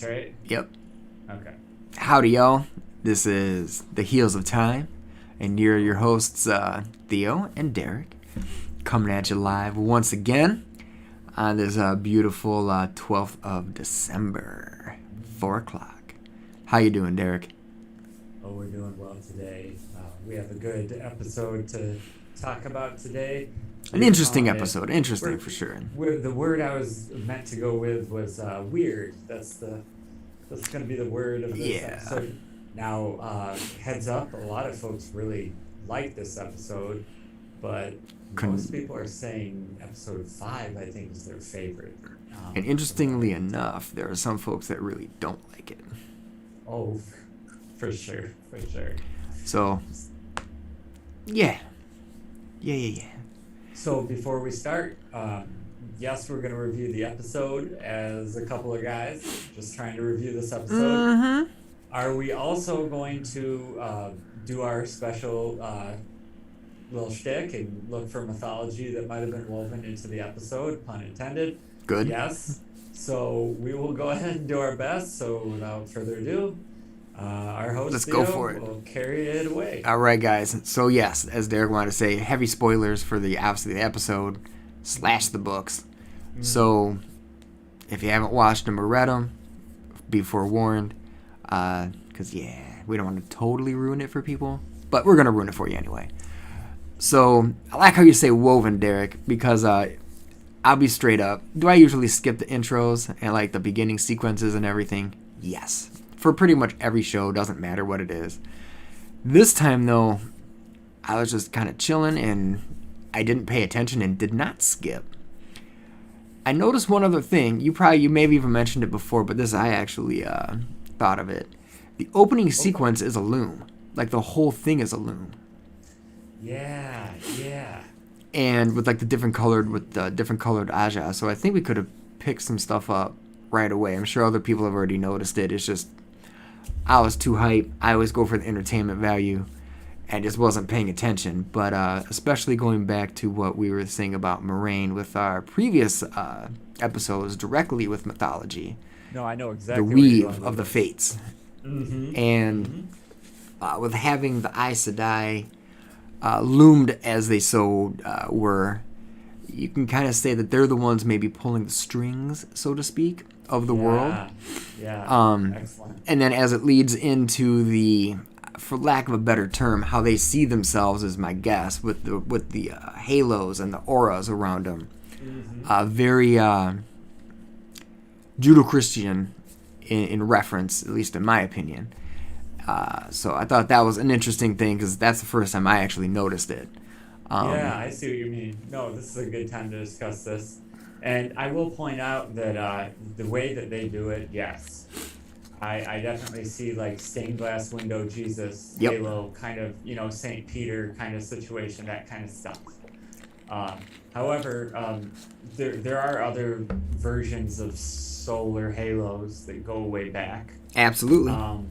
Waygates, right? Yep. Okay. Howdy, y'all. This is The Heels of Time, and you're your hosts, Theo and Derek, coming at you live once again on this beautiful 12th of December, 4 o'clock. How you doing, Derek? Oh, we're doing well today. We have a good episode to talk about today. An interesting episode. Interesting for sure. The word I was meant to go with was weird. That's going to be the word of this episode. Now, heads up, a lot of folks really like this episode, but most people are saying episode 5, I think, is their favorite. And interestingly enough, there are some folks that really don't like it. Oh, for sure. So, yeah. So before we start, yes, we're going to review the episode as a couple of guys, just trying to review this episode. Mm-hmm. Are we also going to do our special little shtick and look for mythology that might have been woven into the episode, pun intended? Good. Yes. So we will go ahead and do our best. So without further ado, our host Let's Theo go for it. will carry it away. All right, guys. So yes, as Derek wanted to say, heavy spoilers for the episode / the books. Mm. So if you haven't watched them or read them, be forewarned. Because we don't want to totally ruin it for people, but we're gonna ruin it for you anyway. So I like how you say woven, Derek, because I'll be straight up. Do I usually skip the intros and like the beginning sequences and everything? Yes. For pretty much every show, doesn't matter what it is. This time, though, I was just kind of chilling and I didn't pay attention and did not skip. I noticed one other thing. You may have even mentioned it before, but I actually thought of it. The opening sequence is a loom. Like the whole thing is a loom. Yeah. And with like the different colored aja. So I think we could have picked some stuff up right away. I'm sure other people have already noticed it. It's just I was too hyped. I always go for the entertainment value and just wasn't paying attention. But especially going back to what we were saying about Moraine with our previous episodes directly with mythology. No, I know exactly. The weave of the fates. Mm-hmm. And with having the Aes Sedai loomed as they so were, you can kind of say that they're the ones maybe pulling the strings, so to speak, of the world. Yeah. Excellent. And then as it leads into the, for lack of a better term, how they see themselves is my guess, with the halos and the auras around them. Mm-hmm. Very Judeo-Christian in reference, at least in my opinion. So I thought that was an interesting thing because that's the first time I actually noticed it. Yeah, I see what you mean. No, this is a good time to discuss this. And I will point out that the way that they do it, yes, I definitely see like stained glass window Jesus, yep. Halo, kind of, St. Peter kind of situation, that kind of stuff. However, there are other versions of solar halos that go way back. Absolutely. I'm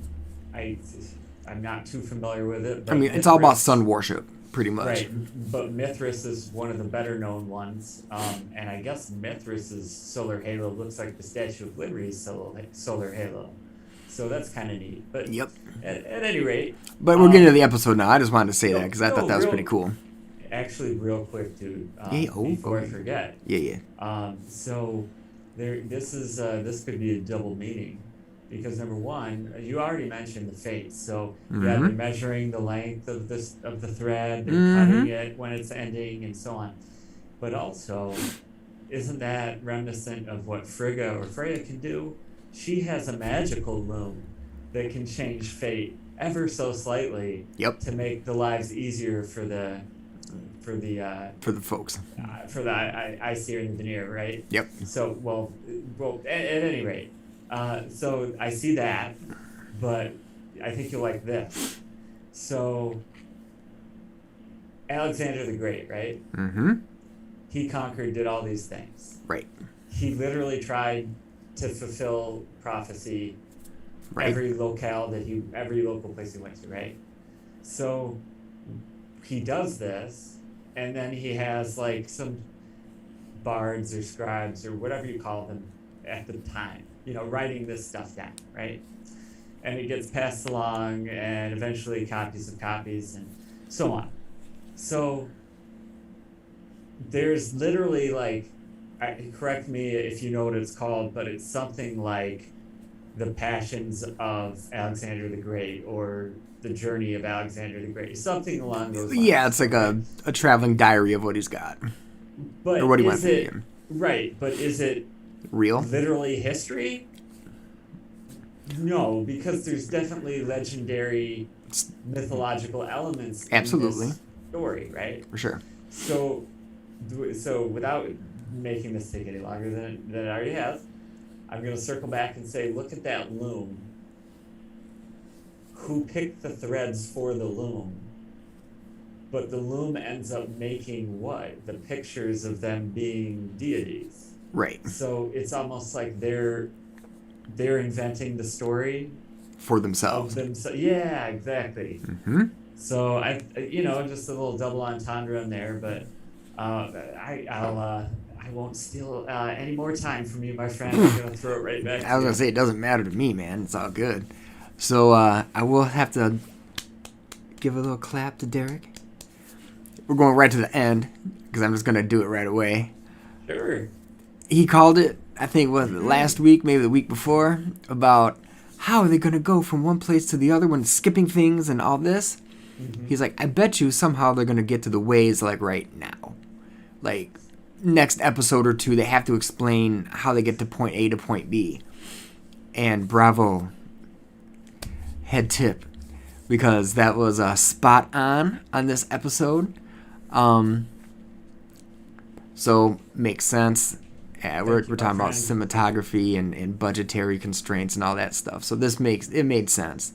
not too familiar with it. But I mean, it's all about sun worship, pretty much. Right, but Mithras is one of the better known ones. And I guess Mithras' solar halo looks like the Statue of Liberty's solar halo. So that's kind of neat. But yep. At any rate. But we're getting to the episode now. I just wanted to say that because I thought that was pretty cool. Actually, real quick, dude. Before I forget. Yeah. So this could be a double meaning. Because number one, you already mentioned the fates, so they're measuring the length of the thread, and cutting it when it's ending, and so on. But also, isn't that reminiscent of what Frigga or Freya can do? She has a magical loom that can change fate ever so slightly to make the lives easier for the folks, for the Aesir and the Vanir, right? Yep. So well, at any rate. So I see that, but I think you'll like this. So Alexander the Great, right? Mm-hmm. He did all these things. Right. He literally tried to fulfill prophecy. Right. Every local place he went to, right? So he does this, and then he has like some bards or scribes or whatever you call them at the time. writing this stuff down, right? And it gets passed along, and eventually copies of copies, and so on. So there's literally like, correct me if you know what it's called, but it's something like the Passions of Alexander the Great, or the Journey of Alexander the Great, something along those Yeah, lines. it's like Okay, a traveling diary of what he's got. Or but what he went is through. it right? But is it Real? literally history? No, because there's definitely legendary mythological elements in Absolutely. this story, right? For sure. So, so without making this take any longer than it already has, I'm going to circle back and say, look at that loom. Who picked the threads for the loom? But the loom ends up making what? The pictures of them being deities. Right. So it's almost like they're inventing the story For of themselves. themselves. Yeah, exactly. Mm-hmm. So just a little double entendre in there, but I won't steal any more time from you, my friend. I'm gonna throw it right back I to was going you. to say, it doesn't matter to me, man. It's all good. So I will have to give a little clap to Derek. We're going right to the end because I'm just going to do it right away. Sure. He called it, I think, was it last week, maybe the week before, about how are they going to go from one place to the other when skipping things and all this. Mm-hmm. He's like, I bet you somehow they're going to get to the ways like right now. Like next episode or two, they have to explain how they get to point A to point B. And bravo, head tip, because that was spot on this episode. So makes sense. Yeah, we're Thank you, talking my about friend. cinematography and budgetary constraints and all that stuff. So this made sense.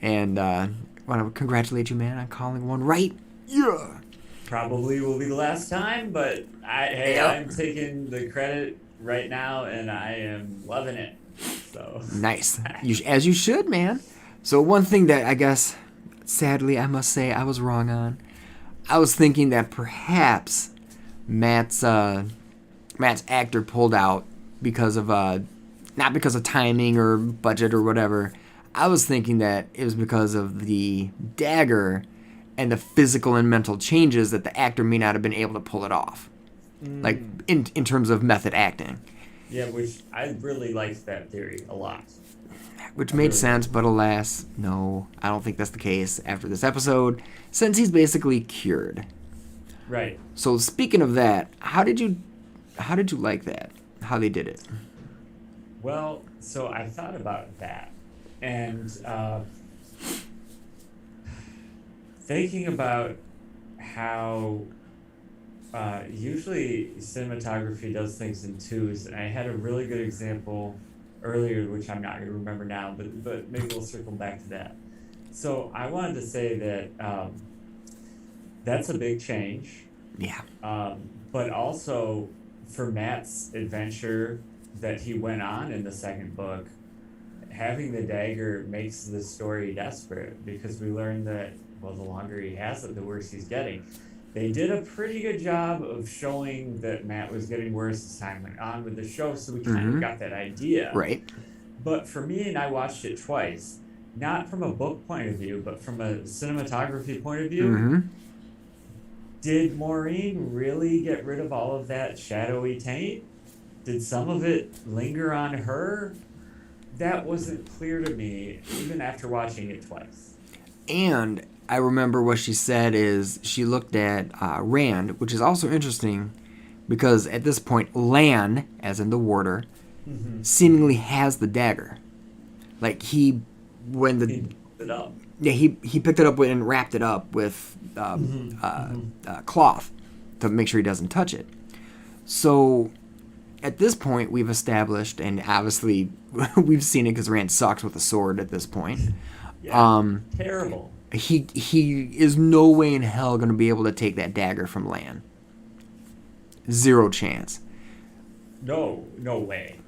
And I want to congratulate you, man, on calling one right. Yeah. Probably will be the last time, but hey, Yep. I'm taking the credit right now, and I am loving it. So Nice. As you should, man. So one thing that I guess, sadly, I must say I was wrong on. I was thinking that perhaps Matt's actor pulled out because of not because of timing or budget or whatever. I was thinking that it was because of the dagger and the physical and mental changes that the actor may not have been able to pull it off. Like in terms of method acting. yeah, which I really liked that theory a lot. Which I made really sense, but alas, no, I don't think that's the case after this episode, since he's basically cured. Right. So speaking of that, how did you like that? How they did it? Well, so I thought about that, and thinking about how usually cinematography does things in twos, and I had a really good example earlier, which I'm not going to remember now, but maybe we'll circle back to that. So I wanted to say that that's a big change, Yeah. but also for Matt's adventure that he went on in the second book, having the dagger makes the story desperate, because we learn that, well, the longer he has it, the worse he's getting. They did a pretty good job of showing that Matt was getting worse as time went on with the show, so we kind of got that idea. Right. But for me, and I watched it twice, not from a book point of view, but from a cinematography point of view, did Maureen really get rid of all of that shadowy taint? Did some of it linger on her? That wasn't clear to me, even after watching it twice. And I remember what she said is she looked at Rand, which is also interesting because at this point, Lan, as in the warder, seemingly has the dagger. Like he picked it up. Yeah, he picked it up and wrapped it up with cloth to make sure he doesn't touch it. So at this point, we've established, and obviously we've seen it because Rand sucks with a sword at this point. Yeah, terrible. He is no way in hell going to be able to take that dagger from Lan. Zero chance. No way.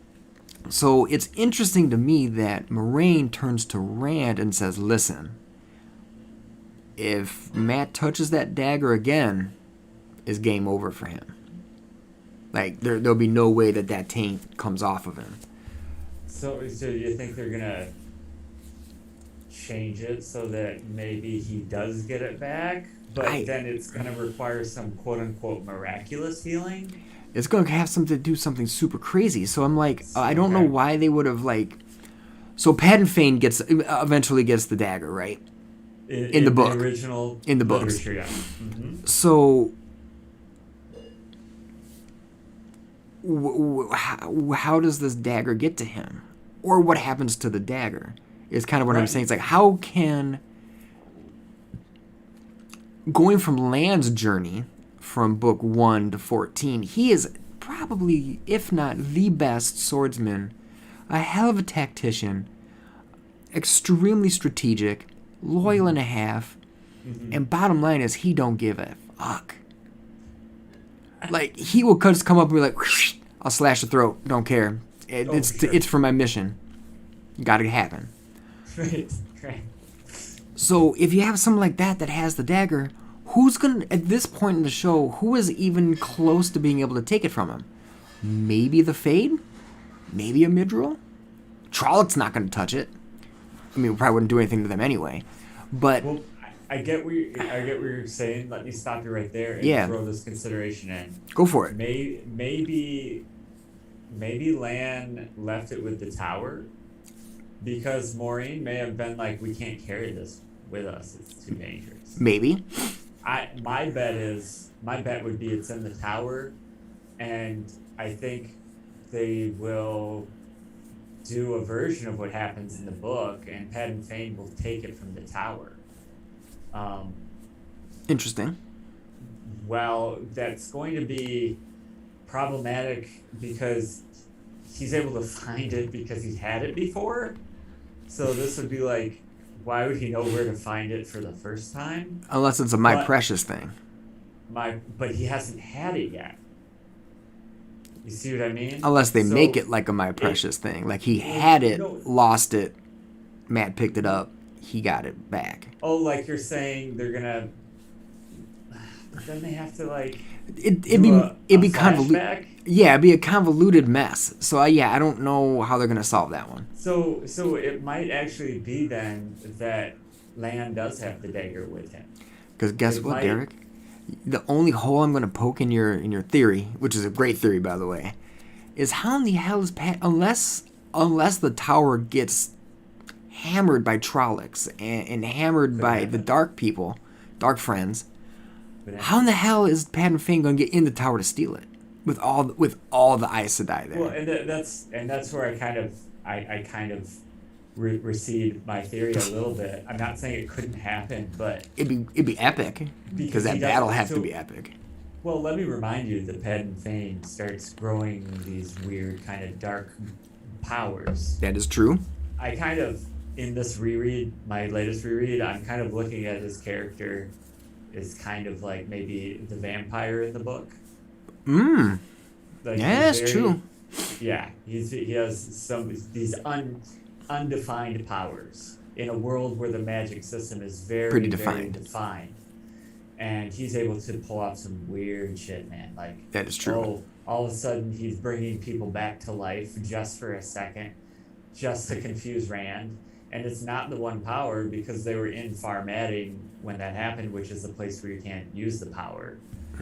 So it's interesting to me that Moraine turns to Rand and says, listen, if Matt touches that dagger again, it's game over for him. Like, there'll be no way that taint comes off of him. So you think they're gonna change it so that maybe he does get it back, but I then it's gonna require some quote unquote miraculous healing? It's going to have something to do something super crazy. So I'm like, I don't know Okay. why they would have like. So Patton Fane eventually gets the dagger, right? In the In the book, original in the books. literature, yeah. Hmm. So how does this dagger get to him, or what happens to the dagger? Is kind of what I'm saying. Right. It's like how can going from Land's journey from book 1 to 14, he is probably, if not the best swordsman, a hell of a tactician, extremely strategic, loyal Hmm. and a half, Hmm. and bottom line is he don't give a fuck. Like he will just come up and be like, "I'll slash the throat. Don't care. Oh, for sure. It's for my mission. Got to happen." Right. Right. So if you have something like that has the dagger, who's gonna at this point in the show? Who is even close to being able to take it from him? Maybe the Fade, maybe a Midril. Trollocs not gonna touch it. I mean, we probably wouldn't do anything to them anyway. But Well, I get what you're saying. Let me stop you right there and yeah, throw this consideration in. go for it. Maybe Lan left it with the tower because Maureen may have been like, we can't carry this with us. It's too dangerous. Maybe. My bet would be it's in the tower, and I think they will do a version of what happens in the book, and Padden Fane will take it from the tower. Um, Interesting. well, that's going to be problematic because he's able to find it because he's had it before. So this would be like, why would he know where to find it for the first time? Unless it's a My But Precious thing. but he hasn't had it yet. You see what I mean? Unless they make So it like a My it Precious thing. Like he had it, no. lost it, Matt picked it up, he got it back. Oh, like you're saying they're gonna. But then they have to like It'd do be a convoluted. flashback. Yeah, it'd be a convoluted mess. So I don't know how they're gonna solve that one. So it might actually be then that Lan does have the dagger with him. Because guess It what, might. Derek? The only hole I'm gonna poke in your theory, which is a great theory by the way, is how in the hell is Pat unless the tower gets hammered by Trollocs and hammered Could by the happen. dark people, dark friends. Could How in happen. the hell is Pat and Fane gonna get in the tower to steal it with all the Aes Sedai Well, there? and that's where I kind of recede my theory a little bit. I'm not saying it couldn't happen, but It'd be epic because because he that battle doesn't. have to So be epic. well, let me remind you that Padden Fane starts growing these weird kind of dark powers. That is true. I kind of in this reread, my latest reread, I'm kind of looking at his character as kind of like maybe the vampire in the book. Mm. Like Yeah, he's it's very, true. yeah, he has some these undefined powers in a world where the magic system is Pretty very defined. defined, and he's able to pull off some weird shit, man. Like, That is true. oh, all of a sudden he's bringing people back to life just for a second, just to confuse Rand. And it's not the one power because they were in Farmatting when that happened, which is the place where you can't use the power.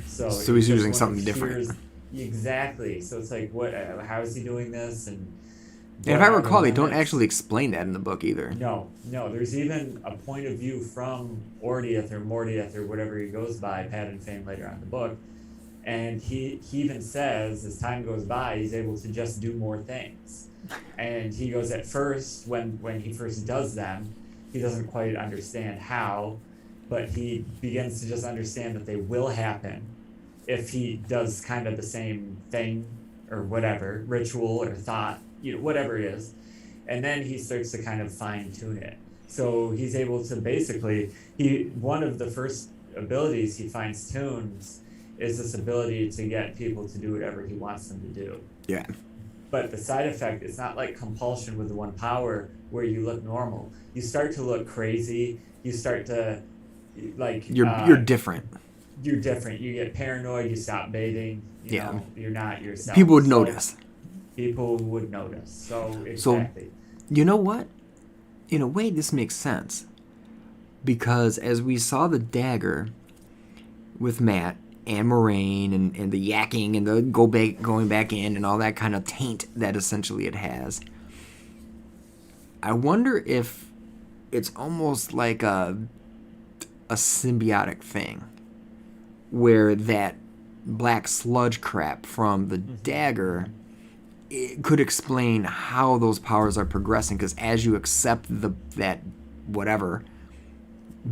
So So it's he's just using one something of different. Tyr's- Exactly. So it's like, what? How is he doing this? And And if what I are the recall, they don't limits? actually explain that in the book either. No. There's even a point of view from Ordiath or Mordiath or whatever he goes by, Padden Fane later on in the book, and he even says as time goes by, he's able to just do more things. And he goes at first when he first does them, he doesn't quite understand how, but he begins to just understand that they will happen if he does kind of the same thing or whatever ritual or thought, whatever it is, and then he starts to kind of fine tune it. So he's able to basically one of the first abilities he fines tunes is this ability to get people to do whatever he wants them to do. Yeah. But the side effect, it's not like compulsion with the one power where you look normal. You start to look crazy. You start to like You're different. you're different. You get paranoid. You stop bathing. Yeah. You're not yourself. People would So notice. people would notice. So So, exactly. you know what? In a way, this makes sense. Because as we saw the dagger with Matt and Moraine and the yakking and the going back in and all that kind of taint that essentially it has, I wonder if it's almost like a symbiotic thing where that black sludge crap from the dagger it could explain how those powers are progressing, because as you accept that whatever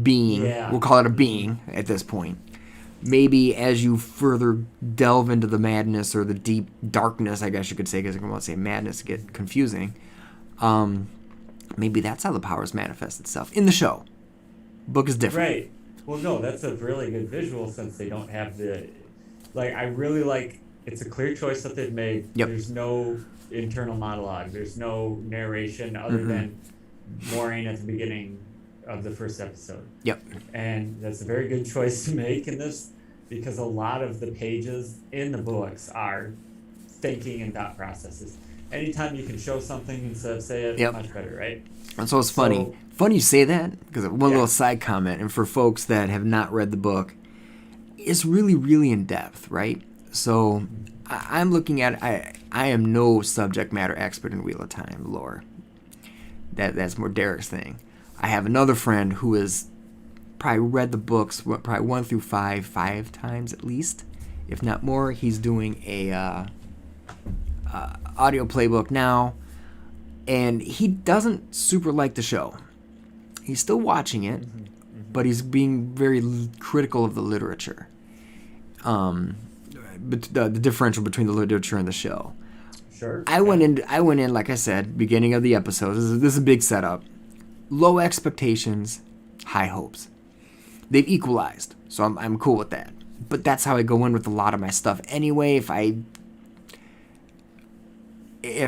being, we'll call it a being at this point, maybe as you further delve into the madness or the deep darkness, I guess you could say, because I won't say madness to get confusing, maybe that's how the powers manifest itself in the show. Book is different. Right. Well, no, that's a really good visual since they don't have the, like, I really like, it's a clear choice that they've made. Yep. There's no internal monologue. There's no narration other than Maureen at the beginning of the first episode. Yep. And that's a very good choice to make in this, because a lot of the pages in the books are thinking and thought processes. Anytime you can show something instead of say it, much better, right? And so it's funny. Funny you say that, because one little side comment, and for folks that have not read the book, it's really, really in depth, right? So I'm looking at I am no subject matter expert in Wheel of Time lore. That's more Derek's thing. I have another friend who has probably read the books, probably 1 through 5 times at least, if not more. He's doing a audio playbook now, and he doesn't super like the show. He's still watching it, but he's being very critical of the literature. The differential between the literature and the show. Sure. I went in, like I said, beginning of the episode. This is a big setup. Low expectations, high hopes. They've equalized, so I'm cool with that. But that's how I go in with a lot of my stuff anyway. If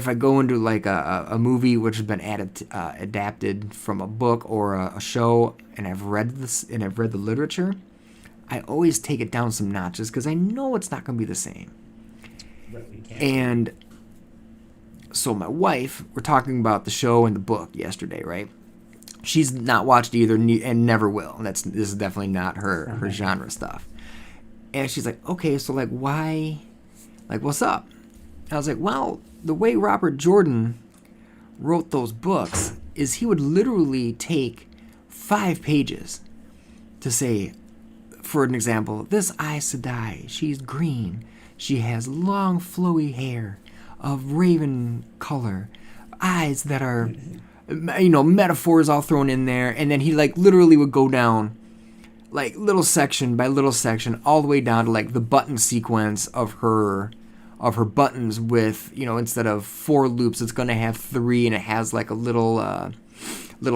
I go into like a movie which has been adapted from a book or a show, and I've read this and I've read the literature, I always take it down some notches because I know it's not going to be the same. And so my wife, we're talking about the show and the book yesterday, right? She's not watched either and never will. This is definitely not her genre stuff. And she's like, okay, so like why, like what's up? And I was like, well, the way Robert Jordan wrote those books is he would literally take 5 pages to say, for an example, this Aes Sedai, she's green. She has long flowy hair of raven color, eyes that are, metaphors all thrown in there. And then he like literally would go down like little section by little section all the way down to like the button sequence of her buttons with, instead of 4 loops, it's going to have 3, and it has like a little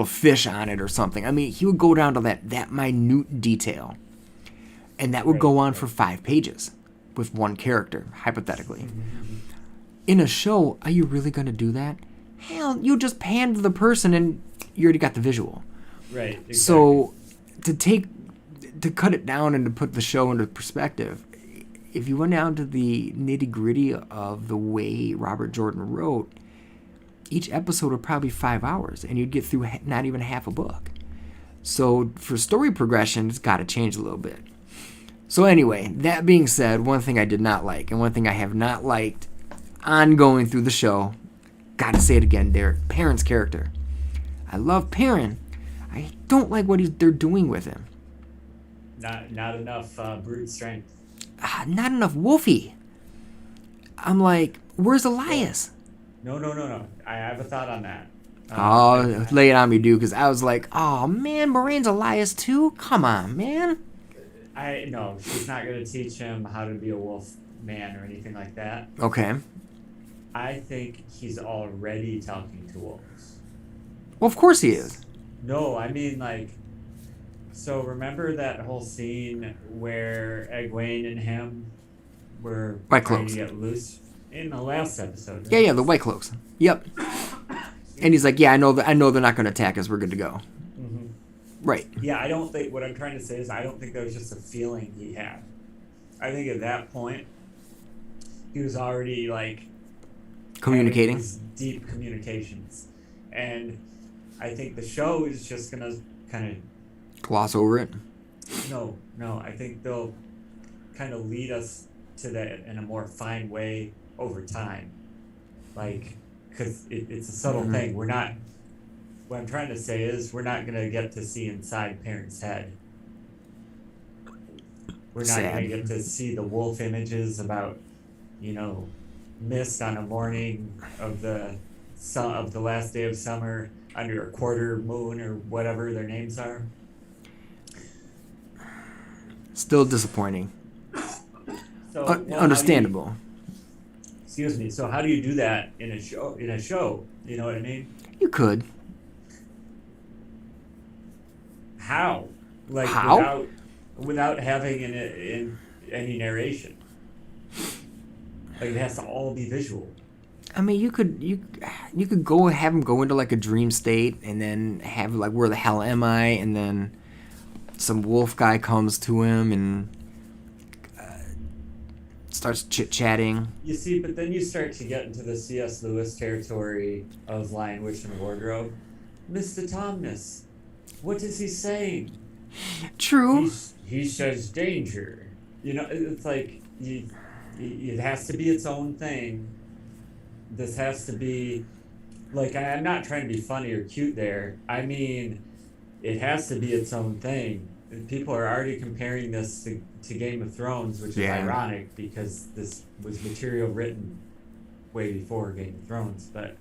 fish on it or something. I mean, he would go down to that minute detail. And that would go on for 5 pages with one character, hypothetically. In a show, are you really going to do that? Hell, you just pan to the person and you already got the visual. Right. Exactly. So to cut it down and to put the show into perspective, if you went down to the nitty-gritty of the way Robert Jordan wrote, each episode would probably be 5 hours, and you'd get through not even half a book. So for story progression, it's got to change a little bit. So anyway, that being said, one thing I did not like, and one thing I have not liked ongoing through the show, gotta say it again, Derek, Perrin's character. I love Perrin. I don't like what they're doing with him. Not enough brute strength. Not enough Wolfie. I'm like, where's Elias? No. I have a thought on that. Lay it on me, dude, because I was like, oh, man, Moraine's Elias too? Come on, man. No, she's not going to teach him how to be a wolf man or anything like that. Okay. I think he's already talking to wolves. Well, of course he is. No, I mean, like, so remember that whole scene where Egwene and him were White trying Cloaks. to get loose in the last episode? Right? Yeah, the White Cloaks. Yep. And he's like, yeah, I know they're not going to attack us. We're good to go. Mm-hmm. Right. Yeah, I don't think, what I'm trying to say is I don't think that was just a feeling he had. I think at that point, he was already, like, Communicating. these deep communications. And I think the show is just gonna kind Gloss over it. of no. I think they'll kind of lead us to that in a more fine way over time, like because it's a subtle thing. We're not. What I'm trying to say is we're not gonna get to see inside parents' head. We're not Sad. gonna get to see the wolf images about, you know, mist on a morning of the last day of summer under a quarter moon or whatever their names are. Still disappointing. So Understandable. Excuse me. So how do you do that in a show? You know what I mean? You could. How? Like How? without having any narration. Like it has to all be visual. I mean, you could go have him go into like a dream state, and then have like, where the hell am I? And then some wolf guy comes to him and starts chit-chatting. You see, but then you start to get into the C.S. Lewis territory of Lion, Witch, and Wardrobe. Mr. Tomness, what is he saying? True. He says danger. You know, it's like it has to be its own thing. This has to be, like, I'm not trying to be funny or cute there. I mean, it has to be its own thing. People are already comparing this to Game of Thrones, which is ironic because this was material written way before Game of Thrones. But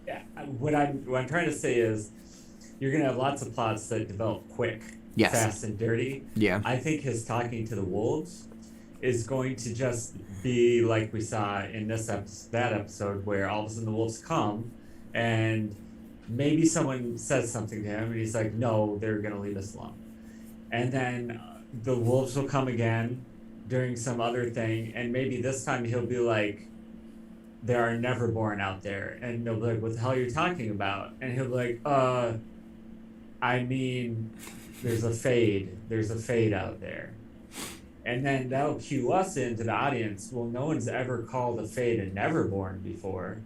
yeah, what I'm trying to say is you're going to have lots of plots that develop quick, fast, and dirty. Yeah. I think his talking to the wolves is going to just be like we saw in that episode, where all of a sudden the wolves come and maybe someone says something to him and he's like, no, they're going to leave us alone. And then the wolves will come again during some other thing, and maybe this time he'll be like, there are Neverborn out there. And they'll be like, what the hell are you talking about? And he'll be like, I mean, there's a fade out there. And then that'll cue us into the audience. Well, no one's ever called a fade a Neverborn before,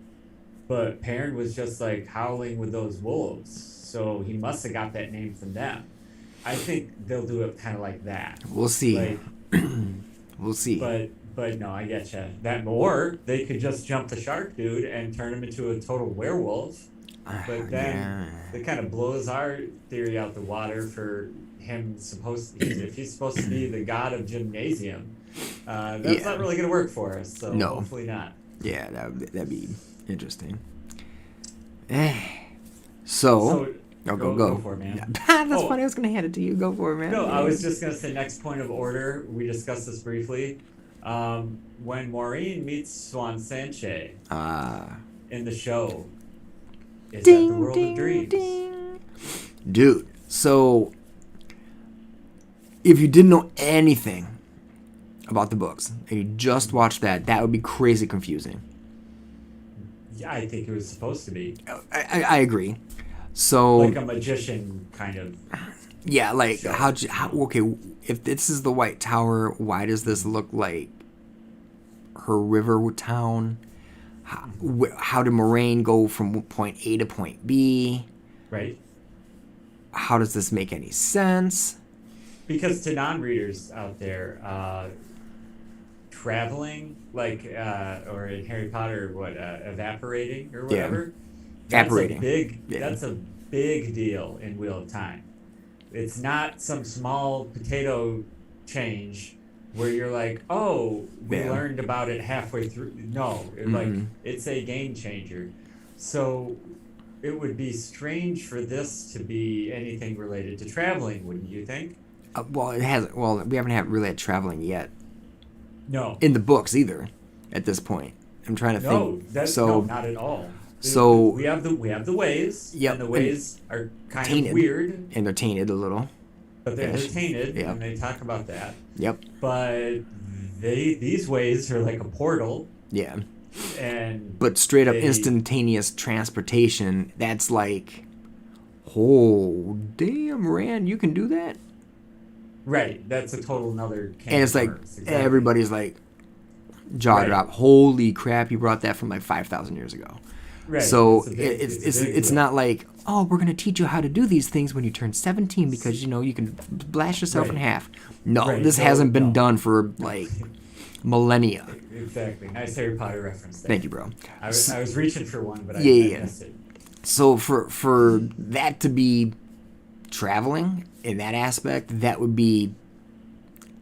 but Perrin was just like howling with those wolves, so he must have got that name from them. I think they'll do it kind of like that. We'll see. Like, we'll see. But no, I get you. That, or they could just jump the shark dude and turn him into a total werewolf. But then that kind of blows our theory out the water for him if he's supposed to be the god of gymnasium. That's not really going to work for us. So hopefully not. Yeah, that'd be interesting. So go for it, man. That's funny. I was going to hand it to you. Go for it, man. No, I was just going to say next point of order. We discussed this briefly. When Maureen meets Swan Sanche in the show, is that the world of dreams? Ding. Dude, so if you didn't know anything about the books and you just watched that would be crazy confusing. Yeah, I think it was supposed to be. I agree. So like a magician kind of. Yeah, like how okay, if this is the White Tower, why does this look like her river town? How did Moraine go from point A to point B? Right. How does this make any sense? Because to non-readers out there, traveling, like, or in Harry Potter, evaporating or whatever? Yeah. Evaporating. That's a big deal in Wheel of Time. It's not some small potato change where you're like, oh, we learned about it halfway through. No, it's a game changer. So it would be strange for this to be anything related to traveling, wouldn't you think? We haven't really had traveling yet. No. In the books either, at this point. I'm trying to think. No, not at all. So we have the ways. Yep. And the ways are kind tainted, of weird. And they're tainted a little. But they're tainted, and they talk about that. Yep. But these ways are like a portal. Yeah. But straight up instantaneous transportation, that's like, oh, damn, Rand, you can do that? Right. That's a total another can. And it's like, everybody's like, jaw Right. drop. Holy crap! You brought that from like 5,000 years ago. Right. So It's a big, it's a big deal. not like, oh, we're gonna teach you how to do these things when you turn 17 because you can blast yourself in Right. half. No, Right. this No, hasn't been no. done for like millennia. Exactly. Nice Harry Potter reference there. Thank you, bro. I was reaching for one, but Yeah, I yeah. missed it. So for that to be traveling in that aspect, that would be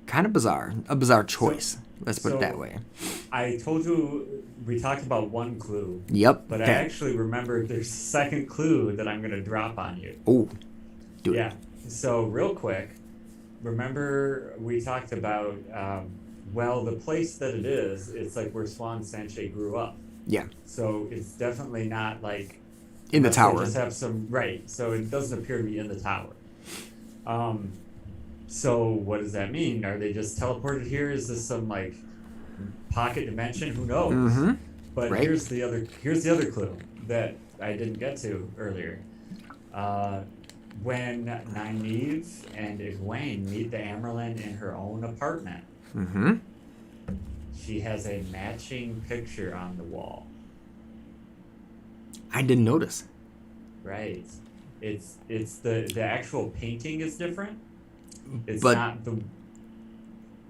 kind of bizarre. A bizarre choice. Let's put it that way. I told you we talked about one clue, Yep. but I actually remembered there's a second clue that I'm going to drop on you. Oh, do it. Yeah. So real quick, remember we talked about well, the place that it is, it's like where Swan Sanche grew up. Yeah. So it's definitely not like In the unless they tower. Just have some right. So it doesn't appear to be in the tower. So what does that mean? Are they just teleported here? Is this some like pocket dimension? Who knows? Mm-hmm. But Right. here's the other clue that I didn't get to earlier. When Nynaeve and Egwene meet the Amerlin in her own apartment, Mm-hmm. she has a matching picture on the wall. I didn't notice. Right. It's the actual painting is different. It's But not the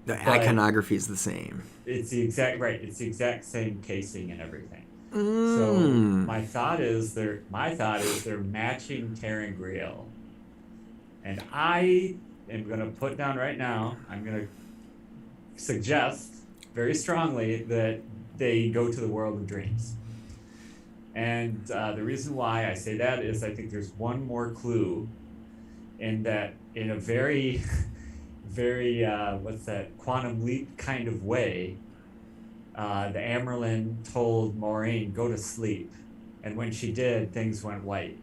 The iconography is the same. It's the exact right. It's the exact same casing and everything. So Mm. my thought is they're matching Ter'Angreal, and I am gonna put down right now. I'm gonna suggest very strongly that they go to the world of dreams. And the reason why I say that is I think there's one more clue in that in a very, very, what's that, quantum leap kind of way, the Amerlin told Maureen, go to sleep. And when she did, things went white.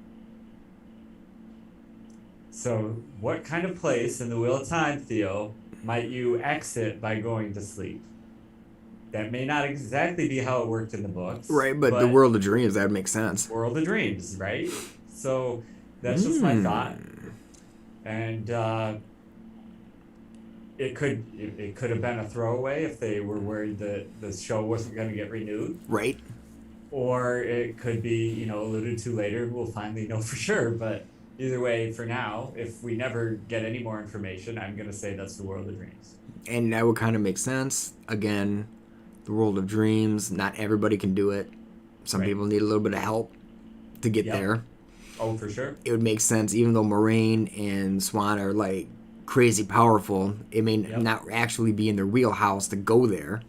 So what kind of place in the Wheel of Time, Theo, might you exit by going to sleep? That may not exactly be how it worked in the books. Right, but the world of dreams, that makes sense. World of dreams, right? So that's just my thought. And it could have been a throwaway if they were worried that the show wasn't going to get renewed. Right. Or it could be, alluded to later. We'll finally know for sure. But either way, for now, if we never get any more information, I'm going to say that's the World of Dreams. And that would kind of make sense. Again, the world of dreams, not everybody can do it. Some Right. people need a little bit of help to get there. Oh, for sure. It would make sense, even though Moraine and Swan are like crazy powerful, it may not actually be in their wheelhouse to go there.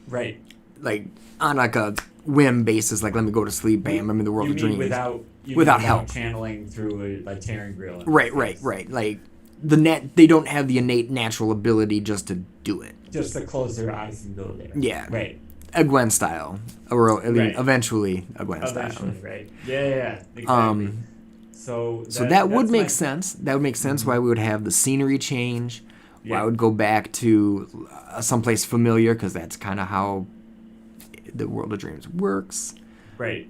Right. Like on like a whim basis, like let me go to sleep, bam, I'm in the world You of mean dreams. without help. channeling through a Ter'Angreal. Right. Like they don't have the innate natural ability just to do it. Just to close their eyes and go there. Yeah. Right. A Gwen style, or I mean, Right. eventually a Gwen style. Eventually, right. Yeah, exactly. So that would that's make my- sense. That would make sense why we would have the scenery change. Why I Yeah. would go back to someplace familiar because that's kind of how the world of dreams works. Right.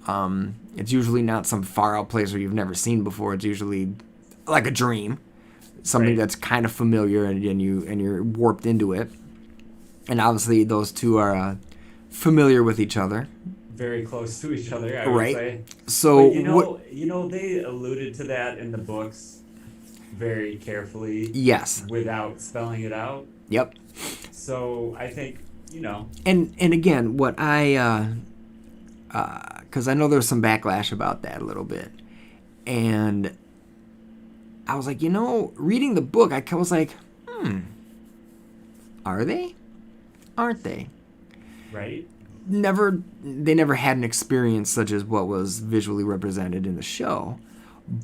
It's usually not some far out place where you've never seen before. It's usually like a dream, something Right. that's kind of familiar and you're warped into it. And obviously those two are familiar with each other. Very close to each other, I Right. would say. So But they alluded to that in the books very carefully yes, without spelling it out. yep. So I think, And again, what because I know there's some backlash about that a little bit, and I was like, reading the book, I was like, are they? Aren't they? right? They never had an experience such as what was visually represented in the show.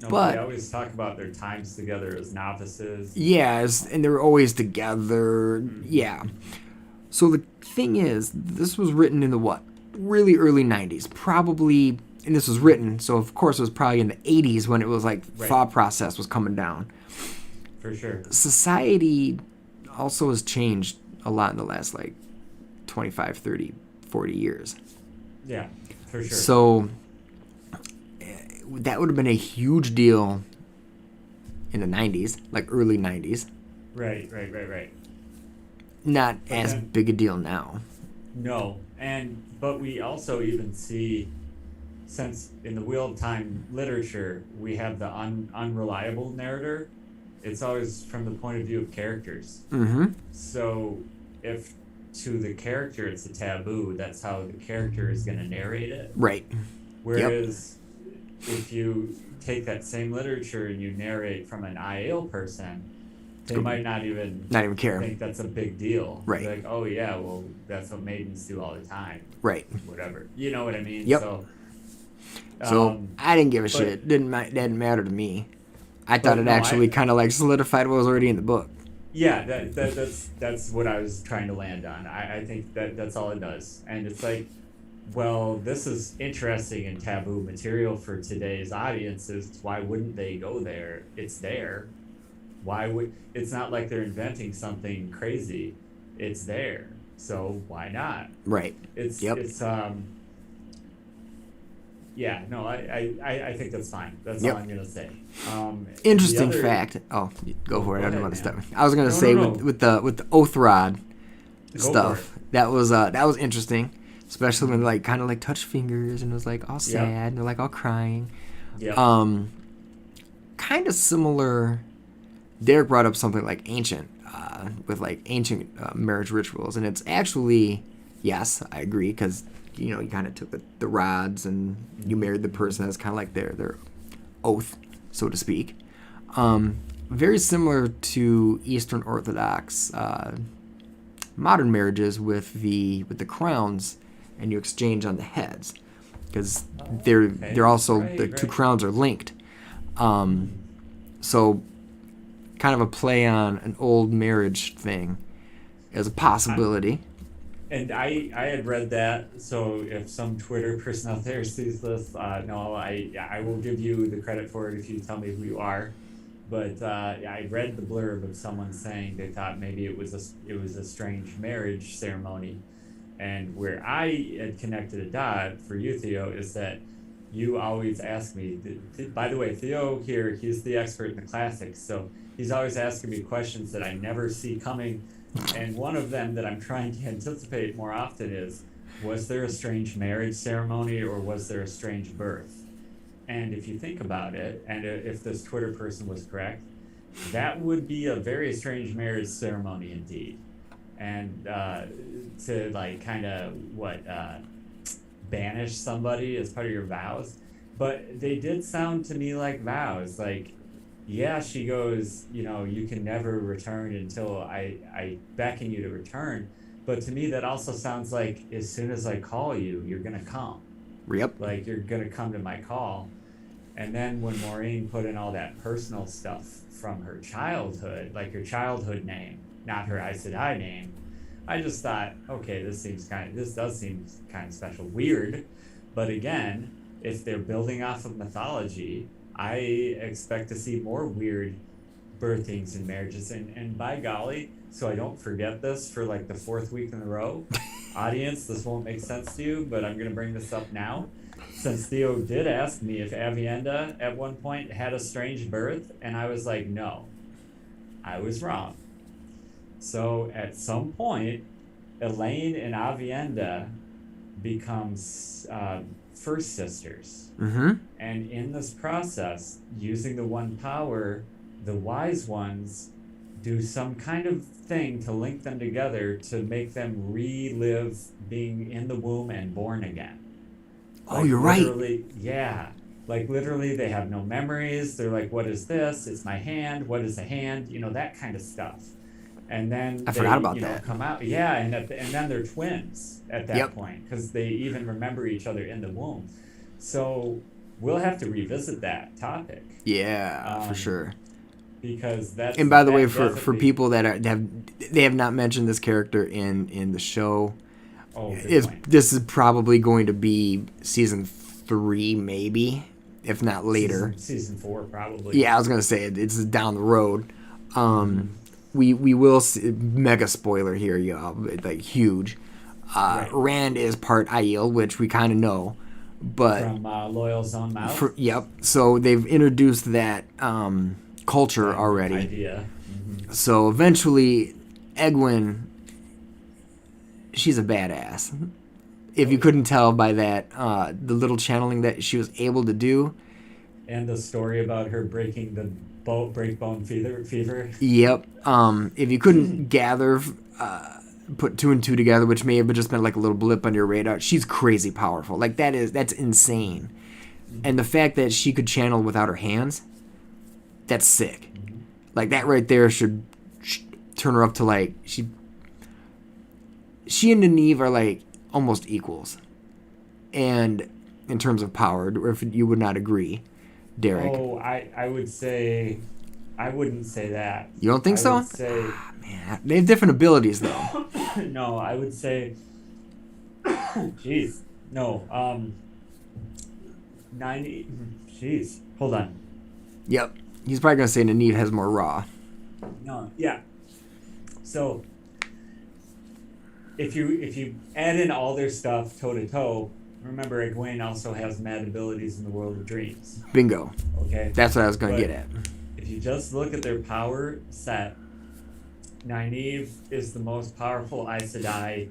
No, But they always talk about their times together as novices. and they were always together. Yeah. So the thing is, this was written in the really early 90s, probably, and this was written, so of course it was probably in the 80s when it was like Right. thought process was coming down. For sure. Society also has changed a lot in the last 25, 30, 40 years. Yeah, for sure. So that would have been a huge deal in the 90s, like early 90s. Right. Not as then- big a deal now. No, but we also even see, since in the Wheel of Time literature we have the unreliable narrator. It's always from the point of view of characters. Mm-hmm. So if to the character it's a taboo, that's how the character is going to narrate it. Right. Yep. Whereas if you take that same literature and you narrate from an IAL person, they might not even care. think that's a big deal. Right. Like, oh yeah, well that's what maidens do all the time. Right. Whatever. You know what I mean? Yep. So I didn't give a shit. It didn't matter to me. I thought it actually kind of like solidified what was already in the book. Yeah, that's what I was trying to land on. I think that's all it does. And it's like, well, this is interesting and taboo material for today's audiences. Why wouldn't they go there? It's there. It's not like they're inventing something crazy. It's there. So why not? Right. It's yeah, no, I think that's fine. That's all I'm gonna say. Interesting fact. Oh, go for it. I don't want to step. I was gonna say with the oath rod stuff. That was interesting, especially when like kind of like touch fingers and it was like all sad and they're like all crying. Yeah. Kind of similar. Derek brought up something like ancient, with like ancient marriage rituals, and it's actually yes, I agree because. You know, you kind of took the rods and you married the person as kind of like their oath, so to speak. Very similar to Eastern Orthodox modern marriages with the crowns, and you exchange on the heads because they're also the two crowns are linked. So kind of a play on an old marriage thing as a possibility. And I had read that, so if some Twitter person out there sees this, no, I will give you the credit for it if you tell me who you are. But I read the blurb of someone saying they thought maybe it was a strange marriage ceremony, and where I had connected a dot for you, Theo, is that you always ask me. By the way, Theo here, he's the expert in the classics, so he's always asking me questions that I never see coming. And one of them that I'm trying to anticipate more often is, was there a strange marriage ceremony or was there a strange birth? And if you think about it, and if this Twitter person was correct, that would be a very strange marriage ceremony indeed. And to like kind of banish somebody as part of your vows. But they did sound to me like vows, like, yeah, she goes, you can never return until I beckon you to return. But to me, that also sounds like as soon as I call you, you're going to come. Yep. Like you're going to come to my call. And then when Maureen put in all that personal stuff from her childhood, like her childhood name, not her Aes Sedai name, I just thought, okay, this does seem kind of special. Weird. But again, if they're building off of mythology, I expect to see more weird birthings and marriages. And by golly, so I don't forget this for like the fourth week in a row, audience, this won't make sense to you, but I'm going to bring this up now. Since Theo did ask me if Avienda at one point had a strange birth, and I was like, no, I was wrong. So at some point, Elaine and Avienda becomes first sisters. Mm-hmm. And in this process, using the one power, the wise ones do some kind of thing to link them together to make them relive being in the womb and born again. Oh, you're right. Yeah. Like literally they have no memories. They're like, what is this? It's my hand. What is a hand? That kind of stuff. And then I forgot about that. Come out. Yeah. And then they're twins at that point because they even remember each other in the womb. So we'll have to revisit that topic. Yeah, for sure. Because that's. And by the way, for people that have not mentioned this character in the show, this is probably going to be season 3, maybe, if not later. Season 4, probably. Yeah, I was gonna say it's down the road. We will see, mega spoiler here, y'all, like huge. Right. Rand is part Aiel, which we kind of know. But from Loyal's own mouth. Yep. So they've introduced that culture already. Idea. So eventually, Egwene, she's a badass. If you couldn't tell by that, the little channeling that she was able to do. And the story about her breaking the break bone fever. Yep. If you couldn't gather, put two and two together, which may have just been like a little blip on your radar, she's crazy powerful. Like that's insane. And the fact that she could channel without her hands, that's sick. Like that right there should turn her up to like she and Nynaeve are like almost equals. And in terms of power, if you would not agree, Derek. Oh, I would say, I wouldn't say that. You don't think I so? would say, man, they have different abilities though. no, I would say, jeez, no, 90, jeez, hold on. Yep, he's probably gonna say Nynaeve has more raw. No, yeah. So, if you add in all their stuff toe to toe, remember Egwene also has mad abilities in the world of dreams. Bingo. Okay. That's what I was gonna get at. If you just look at their power set, Nynaeve is the most powerful Aes Sedai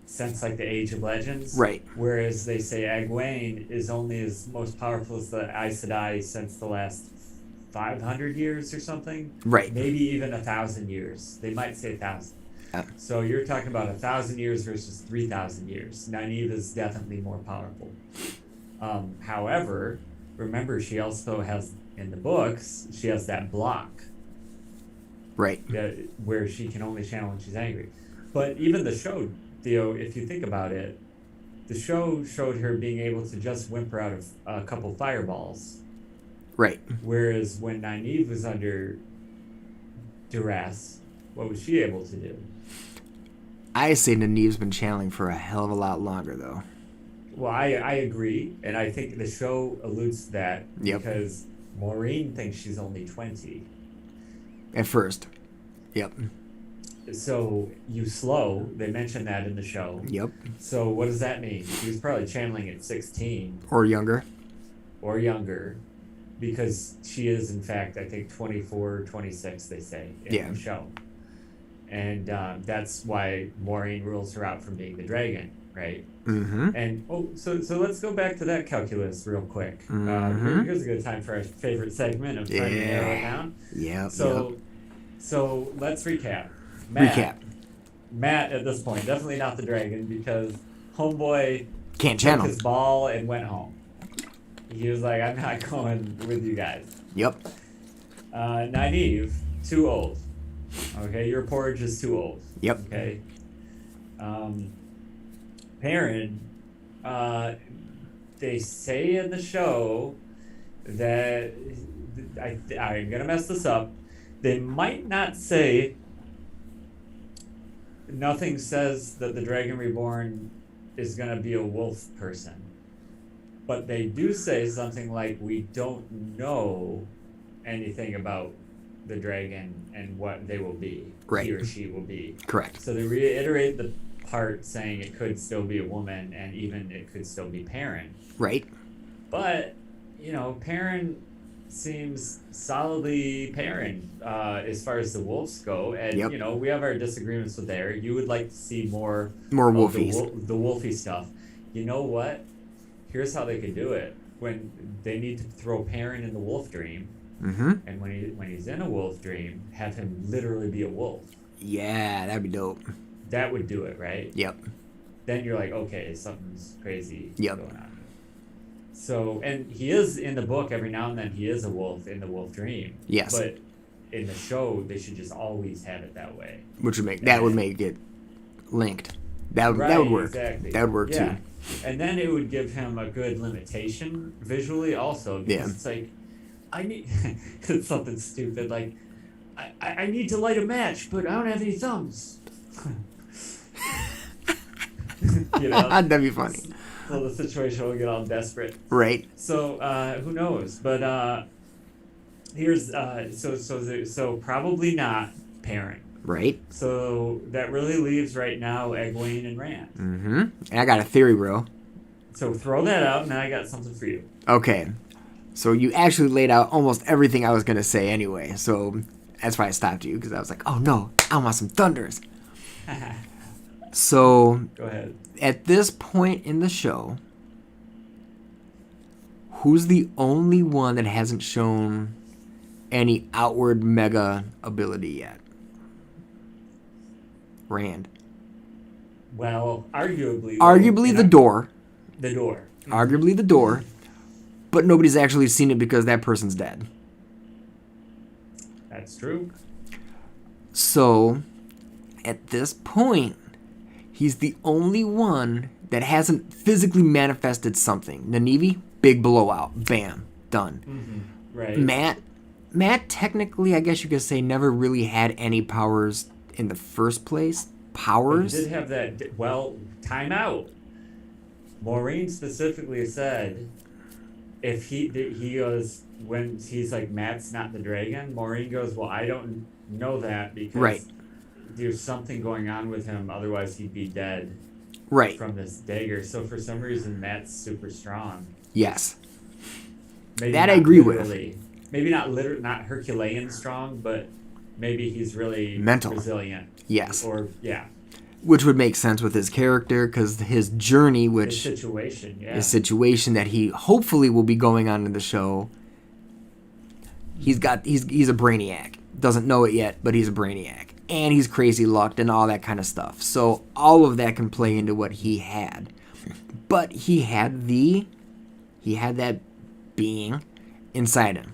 since like the Age of Legends. Right. Whereas they say Egwene is only as most powerful as the Aes Sedai since the last 500 years or something. Right. Maybe even 1,000 years. They might say 1,000. So you're talking about 1,000 years versus 3,000 years. Nynaeve is definitely more powerful. However, remember she also has in the books she has that block. Right. Where she can only channel when she's angry. But even the show, Theo, if you think about it, the show showed her being able to just whimper out of a couple fireballs. Right. Whereas when Nynaeve was under duress, what was she able to do? I say Nynaeve's been channeling for a hell of a lot longer, though. Well, I agree, and I think the show alludes to that because Maureen thinks she's only 20. At first. Yep. So you slow, they mentioned that in the show. Yep. So what does that mean? She was probably channeling at 16. Or younger. Or younger. Because she is, in fact, I think 24, 26, they say, in the show. And that's why Maureen rules her out from being the dragon, right? Mm-hmm. And so let's go back to that calculus real quick. Here's a good time for our favorite segment of trying to narrow it down. Yeah. So let's recap. Matt at this point definitely not the dragon because homeboy can't channel took his ball and went home. He was like, I'm not going with you guys. Yep. Nynaeve, too old. Okay, your porridge is too old. Yep. Okay. Perrin, they say in the show that I'm gonna mess this up. They might not say nothing says that the Dragon Reborn is gonna be a wolf person. But they do say something like, we don't know anything about the dragon and what they will be. Right. He or she will be. Correct. So they reiterate the part saying it could still be a woman and even it could still be Perrin. Right. But, Perrin seems solidly Perrin as far as the wolves go. And, we have our disagreements with there. You would like to see more wolfies. The wolfy stuff. You know what? Here's how they could do it. When they need to throw Perrin in the wolf dream, and when he's in a wolf dream, have him literally be a wolf. Yeah, that'd be dope. That would do it, right? Yep. Then you're like, okay, something's crazy going on. So, and he is in the book every now and then. He is a wolf in the wolf dream. Yes. But in the show, they should just always have it that way. Which would make it linked. That would work. Exactly. That would work too. And then it would give him a good limitation visually also. Because it's like, I need it's something stupid like I need to light a match, but I don't have any thumbs. That'd be funny. So the situation will get all desperate. Right. So who knows? But here's so probably not Perrin. Right. So that really leaves right now Egwene and Rand. And I got a theory, bro. So throw that out, and then I got something for you. Okay. So you actually laid out almost everything I was going to say anyway. So that's why I stopped you, because I was like, oh no, I want some thunders. So Go ahead. at this point in the show, who's the only one that hasn't shown any outward mega ability yet? Rand. Well, arguably. Arguably the door. The door. Arguably the door. But nobody's actually seen it because that person's dead. That's true. So, at this point, he's the only one that hasn't physically manifested something. Nynaeve, big blowout. Bam. Done. Mm-hmm. Right. Matt, technically, I guess you could say, never really had any powers in the first place. Powers? He did have that. Well, time out. Maureen specifically said, if he goes, when he's like, Matt's not the dragon, Maureen goes, well, I don't know that because there's something going on with him, otherwise he'd be dead from this dagger. So for some reason, Matt's super strong. Yes. Maybe that I agree with. Maybe not Herculean strong, but maybe he's really mental, resilient. Yes. Or, yeah. Which would make sense with his character, because his journey, his situation that he hopefully will be going on in the show. He's a brainiac. Doesn't know it yet, but he's a brainiac. And he's crazy lucked and all that kind of stuff. So all of that can play into what he had. But he had that being inside him.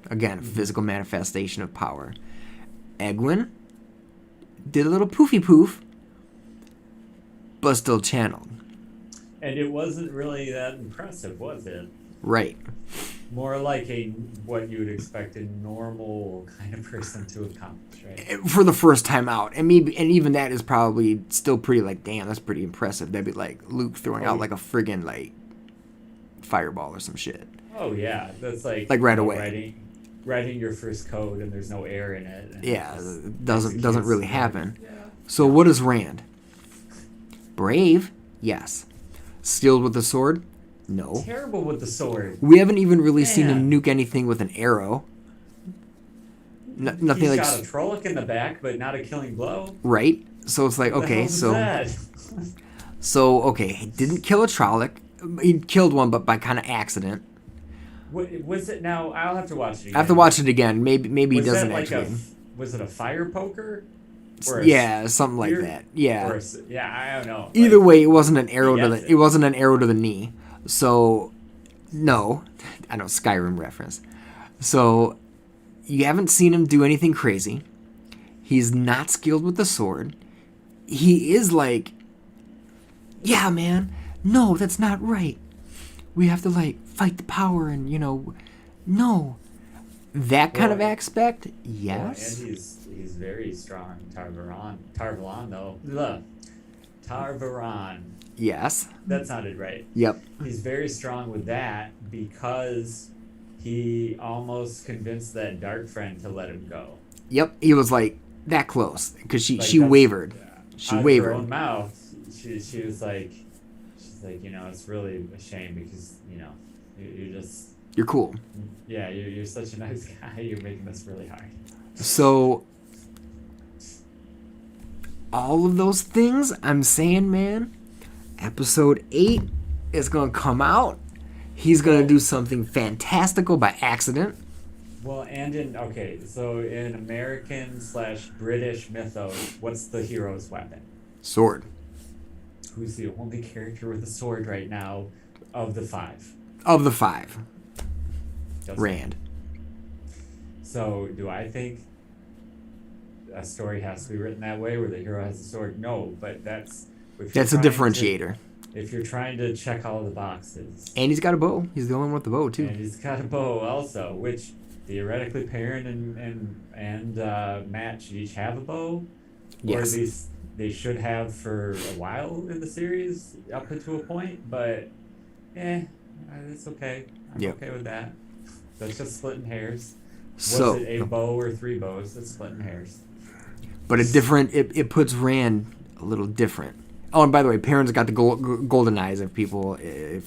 Again, physical manifestation of power. Egwene did a little poofy poof, but still channeled. And it wasn't really that impressive, was it? Right. More like what you would expect a normal kind of person to accomplish, right? For the first time out. And even that is probably still pretty like, damn, that's pretty impressive. That'd be like Luke throwing out like a friggin' like fireball or some shit. Oh yeah. That's like right away. Writing your first code and there's no air in it. Yeah, it doesn't really happen. Yeah. So what is Rand? Brave? Yes. Skilled with the sword? No. Terrible with the sword. We haven't even really seen him nuke anything with an arrow. Nothing He's like. He's got a Trolloc in the back, but not a killing blow. Right. So it's like, okay, he didn't kill a Trolloc. He killed one, but by kind of accident. Was it now? I'll have to watch it again. I have to watch it again. Maybe he doesn't actually. Was it a fire poker? Something like that. Yeah. I don't know. Either way, it wasn't an arrow it wasn't an arrow to the knee. So, no. I know, Skyrim reference. So, you haven't seen him do anything crazy. He's not skilled with the sword. He is like, yeah, man. No, that's not right. We have to, like, fight the power and, no. That kind of aspect, yes. And he's very strong. Tarvalon, though. Ugh. Tarvaron. Yes. That sounded right. Yep. He's very strong with that because he almost convinced that dark friend to let him go. Yep. He was, like, that close because she wavered. She wavered. Out of her own mouth, she was like, it's really a shame because, you're cool. Yeah, you're such a nice guy. You're making this really hard. So, all of those things, I'm saying, man, episode 8 is going to come out. He's going to do something fantastical by accident. Well, so in American/British mythos, what's the hero's weapon? Sword. Who's the only character with a sword right now of the 5? Of the 5. Rand. So, do I think a story has to be written that way where the hero has a sword? No, but that's a differentiator. If you're trying to check all the boxes. And he's got a bow. He's the only one with the bow, too. And he's got a bow also, which theoretically Perrin and Matt should each have a bow. Yes. Or at least they should have for a while in the series, up to a point, but it's okay. I'm okay with that. That's just splitting hairs. Was it a bow or 3 bows? That's splitting hairs. But it puts Rand a little different. Oh, and by the way, Perrin's got the golden eyes. If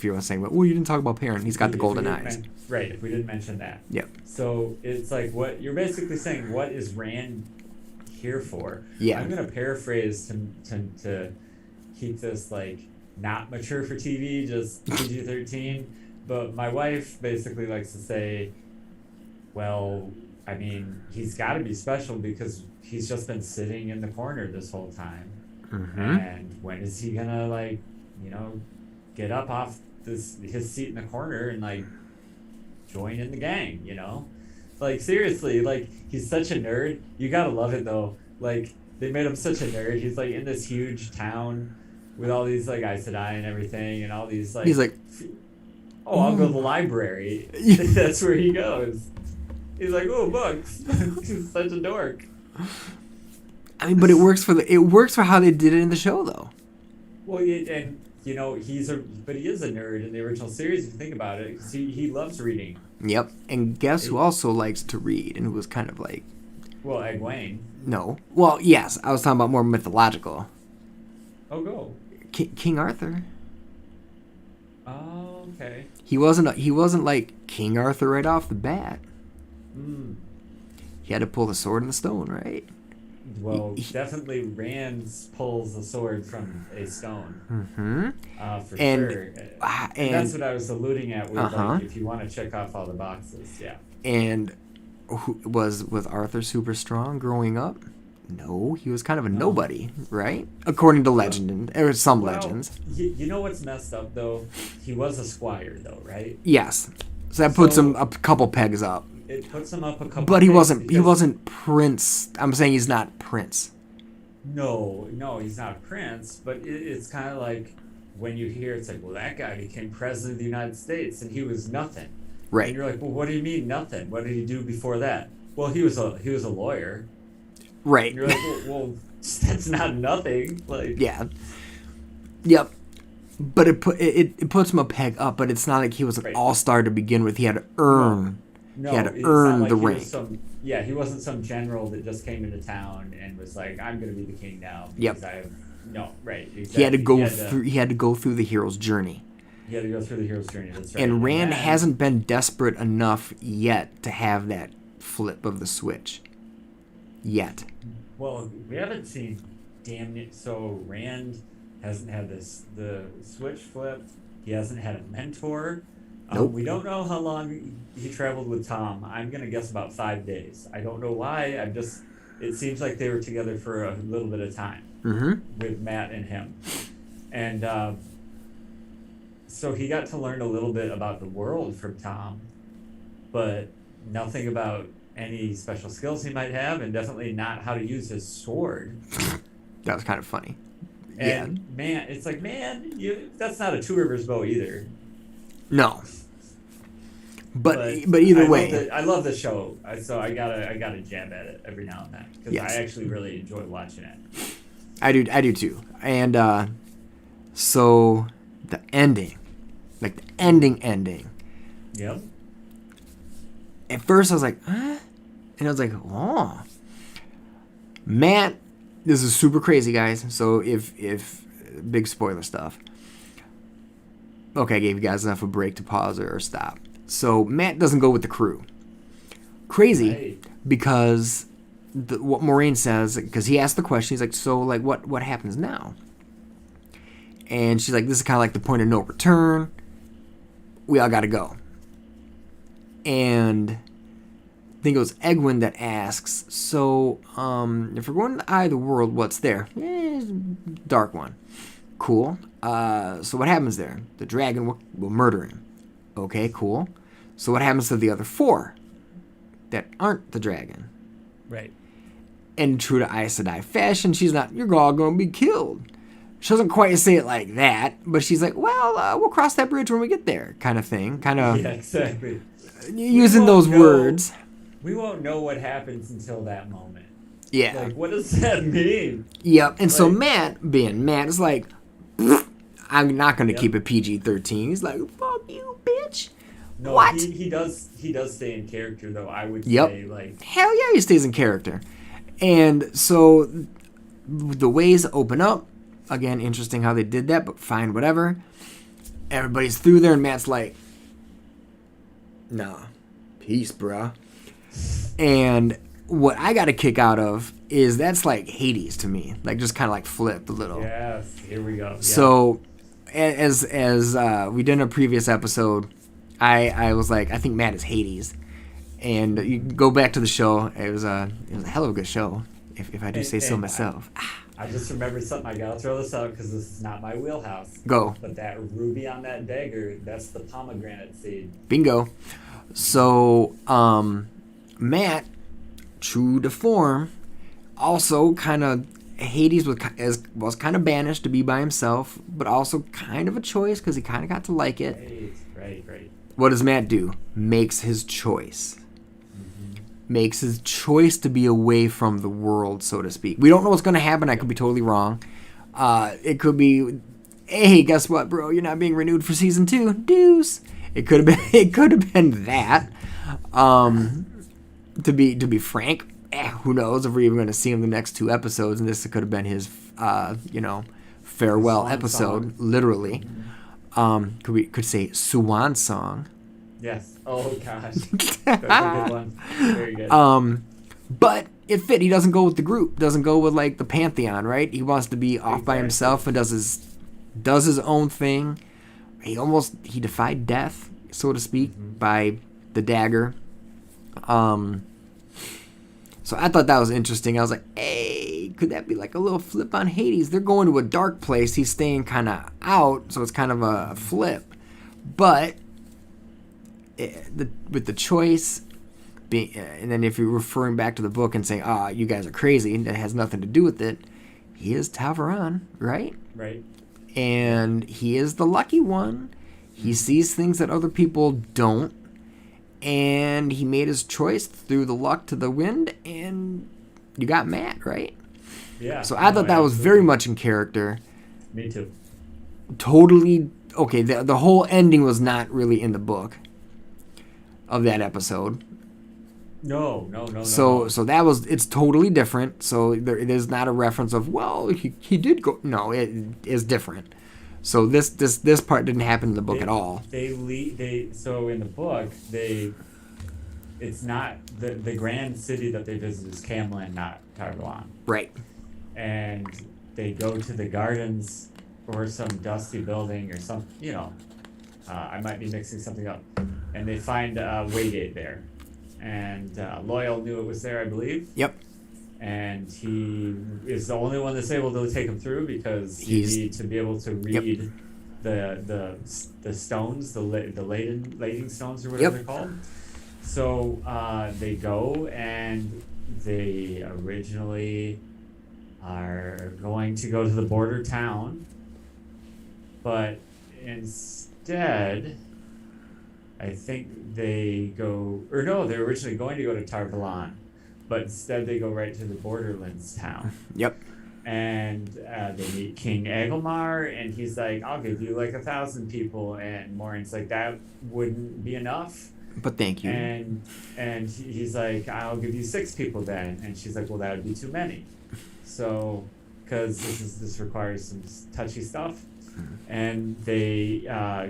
you're saying, well, you didn't talk about Perrin, he's got the golden eyes. Right, if we didn't mention that. Yep. So it's like what you're basically saying, what is Rand here for. Yeah. I'm gonna paraphrase to keep this like not mature for TV, just PG-13. But my wife basically likes to say, well, I mean, he's got to be special because he's just been sitting in the corner this whole time. Mm-hmm. And when is he gonna like, you know, get up off his seat in the corner and like join in the gang, you know? Like seriously, like he's such a nerd. You gotta love it though. Like they made him such a nerd. He's like in this huge town with all these like Aes Sedai and everything, and all these like. He's like, oh, I'll go to the library. That's where he goes. He's like, oh, books. He's such a dork. I mean, but it works for how they did it in the show though. Well, and you know he is a nerd in the original series if you think about it. 'Cause he loves reading. Yep. And guess who also likes to read and who was kind of like. Well, Egwene. No. Well, yes. I was talking about more mythological. Oh, go. King Arthur. Oh, okay. He wasn't like King Arthur right off the bat. Mm. He had to pull the sword and the stone, right? Well, definitely Rand pulls the sword from a stone. Mm-hmm. For and, sure. And that's what I was alluding at with like, if you want to check off all the boxes, yeah. And was Arthur super strong growing up? No, he was kind of a nobody, right? According to legend, or some legends. You know what's messed up though? He was a squire though, right? Yes. So that puts him a couple pegs up. It puts him up a couple. But he wasn't prince. I'm saying he's not prince. No, he's not a prince. But it's kind of like when you hear it's like, well, that guy became president of the United States and he was nothing. Right. And you're like, well, what do you mean nothing? What did he do before that? Well, he was a lawyer. Right. And you're like, well, that's not nothing. Like. Yeah. Yep. But it puts him a peg up. But it's not like he was an all-star to begin with. He had to earn. No, he had to earn the rank. He wasn't some general that just came into town and was like, "I'm going to be the king now." Yep. Exactly. He had to go through. He had to go through the hero's journey. He had to go through the hero's journey. That's right. And Rand hasn't been desperate enough yet to have that flip of the switch. Yet. Well, we haven't seen so Rand hasn't had the switch flipped. He hasn't had a mentor. Nope. We don't know how long he traveled with Tom. I'm going to guess about 5 days. I don't know why. It seems like they were together for a little bit of time with Matt and him. And so he got to learn a little bit about the world from Tom, but nothing about any special skills he might have, and definitely not how to use his sword. That was kind of funny. And man, it's like, that's not a Two Rivers bow either. No. But either way, I love the show, so I gotta jab at it every now and then because yes. I actually really enjoy watching it. I do too. And so the ending, like the ending. Yep. At first I was like, huh? And I was like, oh, Matt. This is super crazy, guys. So if big spoiler stuff. Okay, I gave you guys enough of a break to pause or stop. So Matt doesn't go with the crew. Crazy, right. Because what Moraine says, because he asked the question, he's like, so like what happens now? And she's like, this is kind of like the point of no return. We all got to go. And I think it was Egwene that asks, so if we're going to the Eye of the World, what's there? Dark one. Cool. So what happens there? The dragon will murder him. Okay, cool. So what happens to the other 4 that aren't the dragon? Right. And true to Aes Sedai fashion, she's not, you're all going to be killed. She doesn't quite say it like that, but she's like, well, we'll cross that bridge when we get there, kind of thing. Kind of. Yeah, exactly. Using those words. We won't know what happens until that moment. Yeah. Like, what does that mean? Yep. And so Matt, being Matt, is like, I'm not going to keep it PG-13. He's like, fuck you, bitch. No, what? He does stay in character, though, I would say. Like, hell yeah, he stays in character. And so the ways open up. Again, interesting how they did that, but fine, whatever. Everybody's through there, and Matt's like, nah, peace, bruh. And what I got a kick out of is that's like Hades to me. Like just kind of like flipped a little. Yes, here we go. Yeah. So as we did in a previous episode, I was like, I think Matt is Hades. And you can go back to the show. It was a hell of a good show, if I do say so myself. I just remembered something. I gotta throw this out because this is not my wheelhouse. Go. But that ruby on that dagger, that's the pomegranate seed. Bingo. So, Matt, true to form, also kind of Hades was kind of banished to be by himself, but also kind of a choice because he kind of got to like it. Right. What does Matt do? Makes his choice. Makes his choice to be away from the world, so to speak. We don't know what's going to happen. I could be totally wrong. It could be, hey, guess what, bro? You're not being renewed for season 2. Deuce. It could have been. It could have been that. To be frank, who knows if we're even going to see him the next 2 episodes, and this could have been his, farewell episode, literally. Could say swan song. Yes. Oh gosh, that's a good one. Very good. But it fit. He doesn't go with the group. Doesn't go with like the pantheon, right? He wants to be off by himself and does his own thing. He defied death, so to speak, by the dagger. So I thought that was interesting. I was like, hey, could that be like a little flip on Hades? They're going to a dark place. He's staying kind of out, so it's kind of a flip. But with the choice being, and then if you're referring back to the book and saying, you guys are crazy, that has nothing to do with it, he is Ta'Veren, right? Right. And he is the lucky one. He sees things that other people don't, and he made his choice through the luck to the wind, and you got Matt, right? Yeah. So I thought that was very much in character. Me too. Totally, okay, the whole ending was not really in the book of that episode. No. So that was, it's totally different. So it is not a reference of, well, he did go. No, it is different. So this part didn't happen in the book at all. So in the book it's not the grand city that they visit is Camlan, not Ter'Angreal. Right. And they go to the gardens or some dusty building or some, I might be mixing something up. And they find Waygate there. And Loyal knew it was there, I believe. Yep. And he is the only one that's able to take him through because you need to be able to read the stones, the lading stones or whatever they're called. So they go, and they originally are going to go to the border town, but instead, I think they go, or no, they're originally going to go to Ter'Angreal, but instead they go right to the borderlands town. Yep. And they meet King Agelmar, and he's like, I'll give you like 1,000 people, and Maureen's like, that wouldn't be enough. But thank you. And he's like, I'll give you 6 people then, and she's like, well, that would be too many. So, because this requires some touchy stuff. And they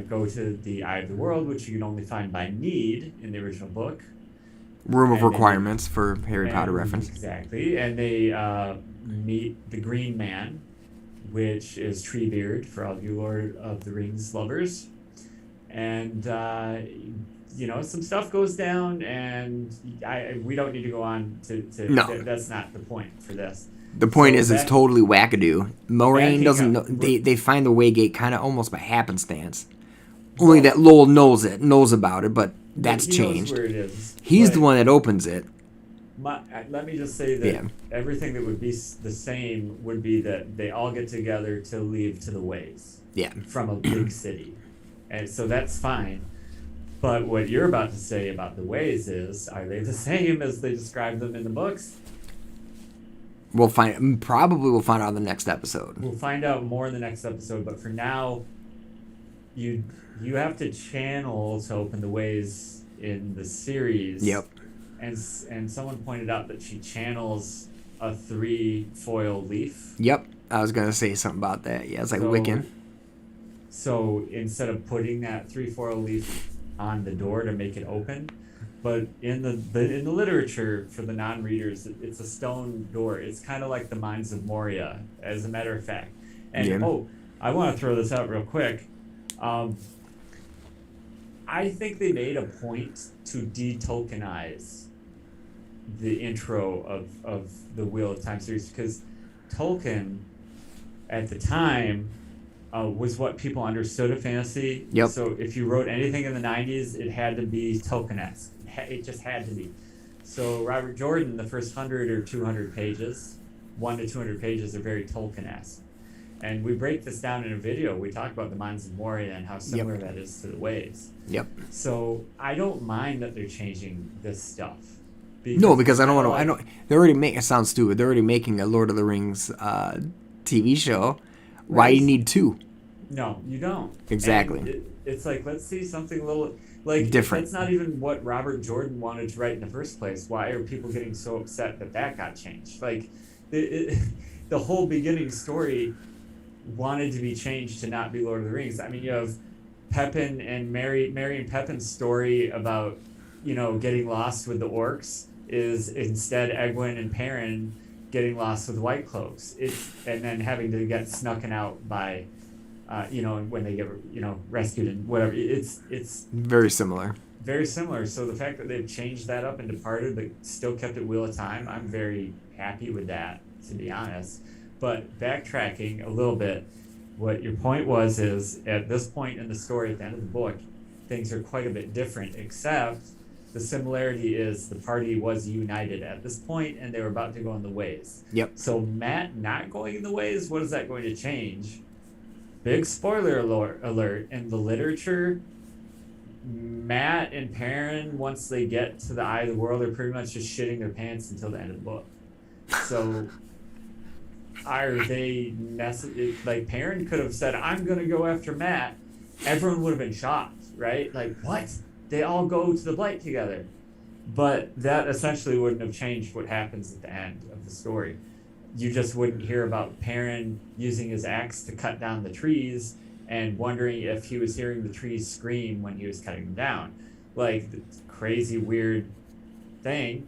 go to the Eye of the World, which you can only find by need in the original book. Room of Requirements for Harry Potter reference. Exactly. And they meet the Green Man, which is Treebeard for all you Lord of the Rings lovers. And, some stuff goes down, and we don't need to go on to no. That's not the point for this. The point is it's totally wackadoo. Moraine doesn't know. They find the Waygate kind of almost by happenstance. Only that Lowell knows about it, but that's changed. Knows where it is. He's the one that opens it. Let me just say that everything that would be the same would be that they all get together to leave to the ways. Yeah. From a big city. And so that's fine. But what you're about to say about the ways is, are they the same as they describe them in the books? We'll find out in the next episode. We'll find out more in the next episode, but for now, you have to channel to open the ways in the series. Yep. And someone pointed out that she channels a 3-foil leaf. Yep. I was gonna say something about that. Yeah, it's like Wiccan. So instead of putting that 3-foil leaf on the door to make it open, but in the literature for the non-readers, it's a stone door. It's kind of like the Mines of Moria, as a matter of fact. And Yeah. oh, I want to throw this out real quick. Um, I think they made a point to de-tokenize the intro of the Wheel of Time series because Tolkien at the time was what people understood of fantasy. Yep. So if you wrote anything in the 90s, it had to be Tolkien-esque. It just had to be. So Robert Jordan, the first 100 or 200 pages, 1 to 200 pages are very Tolkien-esque. And we break this down in a video. We talk about the Mines of Moria and how similar that is to the Waves. Yep. So I don't mind that they're changing this stuff. No, because I don't want to. Like, I don't. They're already making. It sounds stupid. They're already making a Lord of the Rings TV show. Why right. you need two? No, you don't. Exactly. It's like, let's see something a little like different. That's not even what Robert Jordan wanted to write in the first place. Why are people getting so upset that got changed? Like, the whole beginning story wanted to be changed to not be Lord of the Rings. I mean, you have Pepin and Merry and Pepin's story about, getting lost with the orcs is instead Egwene and Perrin getting lost with the White Cloaks. And then having to get snucken out by, when they get, rescued and whatever. It's very similar. Very similar. So the fact that they've changed that up and departed, but still kept it Wheel of Time, I'm very happy with that, to be honest. But backtracking a little bit, what your point is at this point in the story, at the end of the book, things are quite a bit different, except the similarity is the party was united at this point and they were about to go in the Ways. Yep. So Matt not going in the Ways, what is that going to change? Big spoiler alert in the literature, Matt and Perrin, once they get to the Eye of the World, are pretty much just shitting their pants until the end of the book. So are they like Perrin could have said, I'm going to go after Matt. Everyone would have been shocked, right? Like, what? They all go to the Blight together. But that essentially wouldn't have changed what happens at the end of the story. You just wouldn't hear about Perrin using his axe to cut down the trees and wondering if he was hearing the trees scream when he was cutting them down. Like, crazy, weird thing.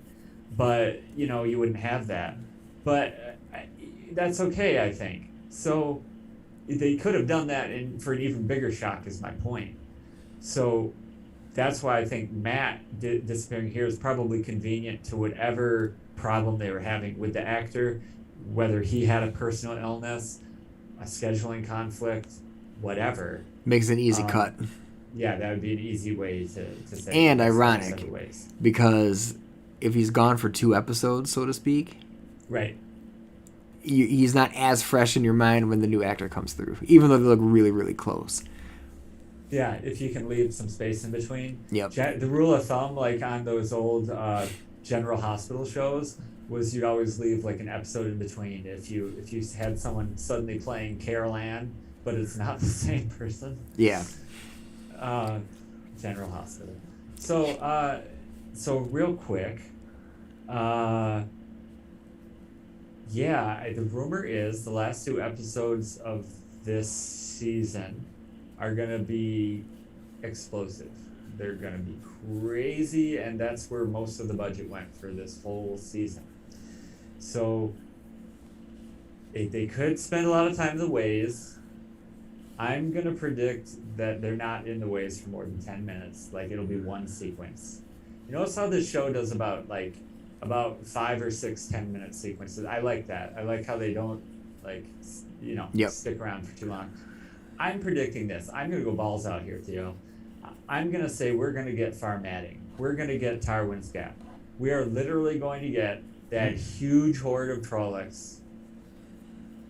But, you wouldn't have that. But that's okay, I think. So they could have done that for an even bigger shock is my point. So that's why I think Matt disappearing here is probably convenient to whatever problem they were having with the actor, whether he had a personal illness, a scheduling conflict, whatever. Makes an easy cut. Yeah, that would be an easy way to say. And ironic, because if he's gone for 2 episodes, so to speak, right, he's not as fresh in your mind when the new actor comes through, even though they look really, really close. Yeah, if you can leave some space in between. Yep. The rule of thumb, like on those old General Hospital shows, was you'd always leave like an episode in between. If you had someone suddenly playing Carol Ann, but it's not the same person. Yeah. General Hospital. So real quick, the rumor is the last 2 episodes of this season are going to be explosive. They're going to be crazy, and that's where most of the budget went for this whole season. So they could spend a lot of time in the Ways. I'm going to predict that they're not in the Ways for more than 10 minutes. Like, it'll be one sequence. You notice how this show does about 5 or 6 10-minute sequences. I like that. I like how they don't stick around for too long. I'm predicting this. I'm going to go balls out here, Theo. I'm going to say we're going to get Farmatting. We're going to get Tarwin's Gap. We are literally going to get that huge horde of Trollocs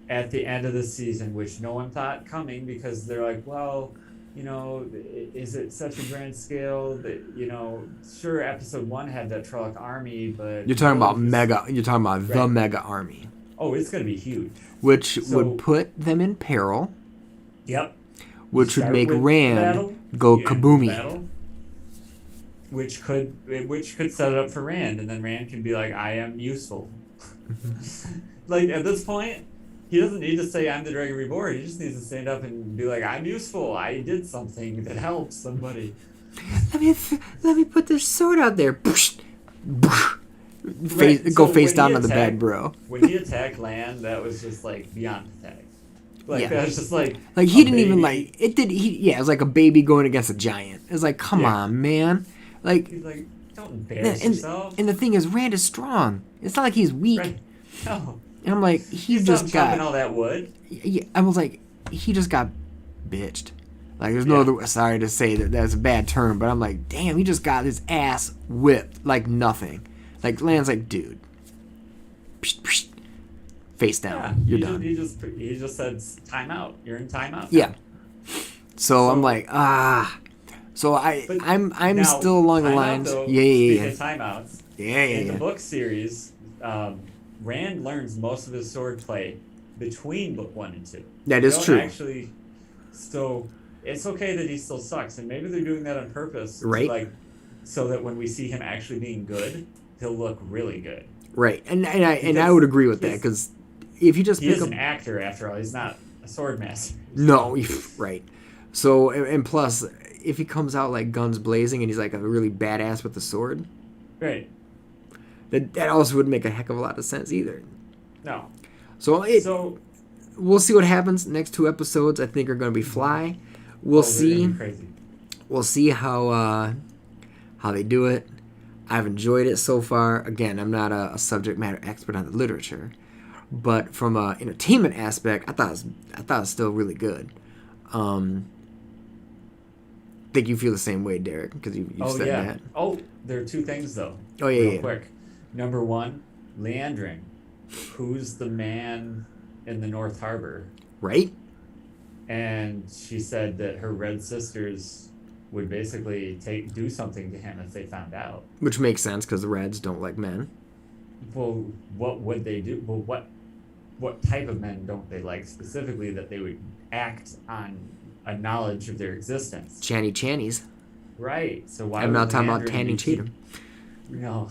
at the end of the season, which no one thought coming because they're like, well, is it such a grand scale that, sure, episode 1 had that Trolloc army, but... You're talking about the mega army. Oh, it's going to be huge. Which would put them in peril. Yep. Which would make Rand go kaboomy. Which could set it up for Rand, and then Rand can be like, I am useful. Like, at this point, he doesn't need to say, I'm the Dragon Reborn. He just needs to stand up and be like, I'm useful. I did something that helps somebody. Let me put this sword out there. Right. Go So face when he down on the bed, attacked, bro. when he attacked Lan, that was just like beyond pathetic. Like Yeah. that was just like Like a he didn't even baby. like it. Did he? Yeah, it was like a baby going against a giant. It was like, come Yeah. on, man. Like, He's like, don't and embarrass yourself. and the thing is, Rand is strong. It's not like he's weak. Right. No. And I'm like, You he saw him just chopping got. all that wood. Yeah, I was like, he just got bitched. Like, there's no Yeah. other. Sorry to say that that's a bad term, but I'm like, damn, he just got his ass whipped like nothing. Like, Land's like, dude, psh, psh, face down, Yeah. you're done. He just said timeout. You're in timeout. Yeah. So I'm So, like, ah. So but I'm now still along the timeout lines. though. Yeah, yeah, Speaking yeah. of timeouts, Yeah, yeah, in the yeah. book series, Rand learns most of his swordplay between book 1 and 2. That You is don't true. actually. So it's okay that he still sucks, and maybe they're doing that on purpose to Right. like, so that when we see him actually being good, he'll look really good. Right. And I Because would agree with he that is, because if you just he pick is up an actor after all. He's not a sword master. no, So, right. So and plus if he comes out like guns blazing and he's like a really badass with the sword, right. that also would make a heck of a lot of sense either. No. So So we'll see what happens. Next 2 episodes I think are going to be fly. We'll they're gonna see. be crazy. We'll see how they do it. I've enjoyed it so far. Again, I'm not a subject matter expert on the literature, but from an entertainment aspect, I thought it was still really good. Think you feel the same way, Derek, because you've Oh said yeah. that. Oh, there are two things though. Oh yeah, Real yeah. quick. Number one, Leandrin. Who's the man in the North Harbor? Right? And she said that her red sisters would basically do something to him if they found out. Which makes sense because the Reds don't like men. Well, what would they do? Well, what type of men don't they like specifically that they would act on a knowledge of their existence? Channies. Right. So why? I'm would not talking about Leandrin Tanning keep- Cheatham. No.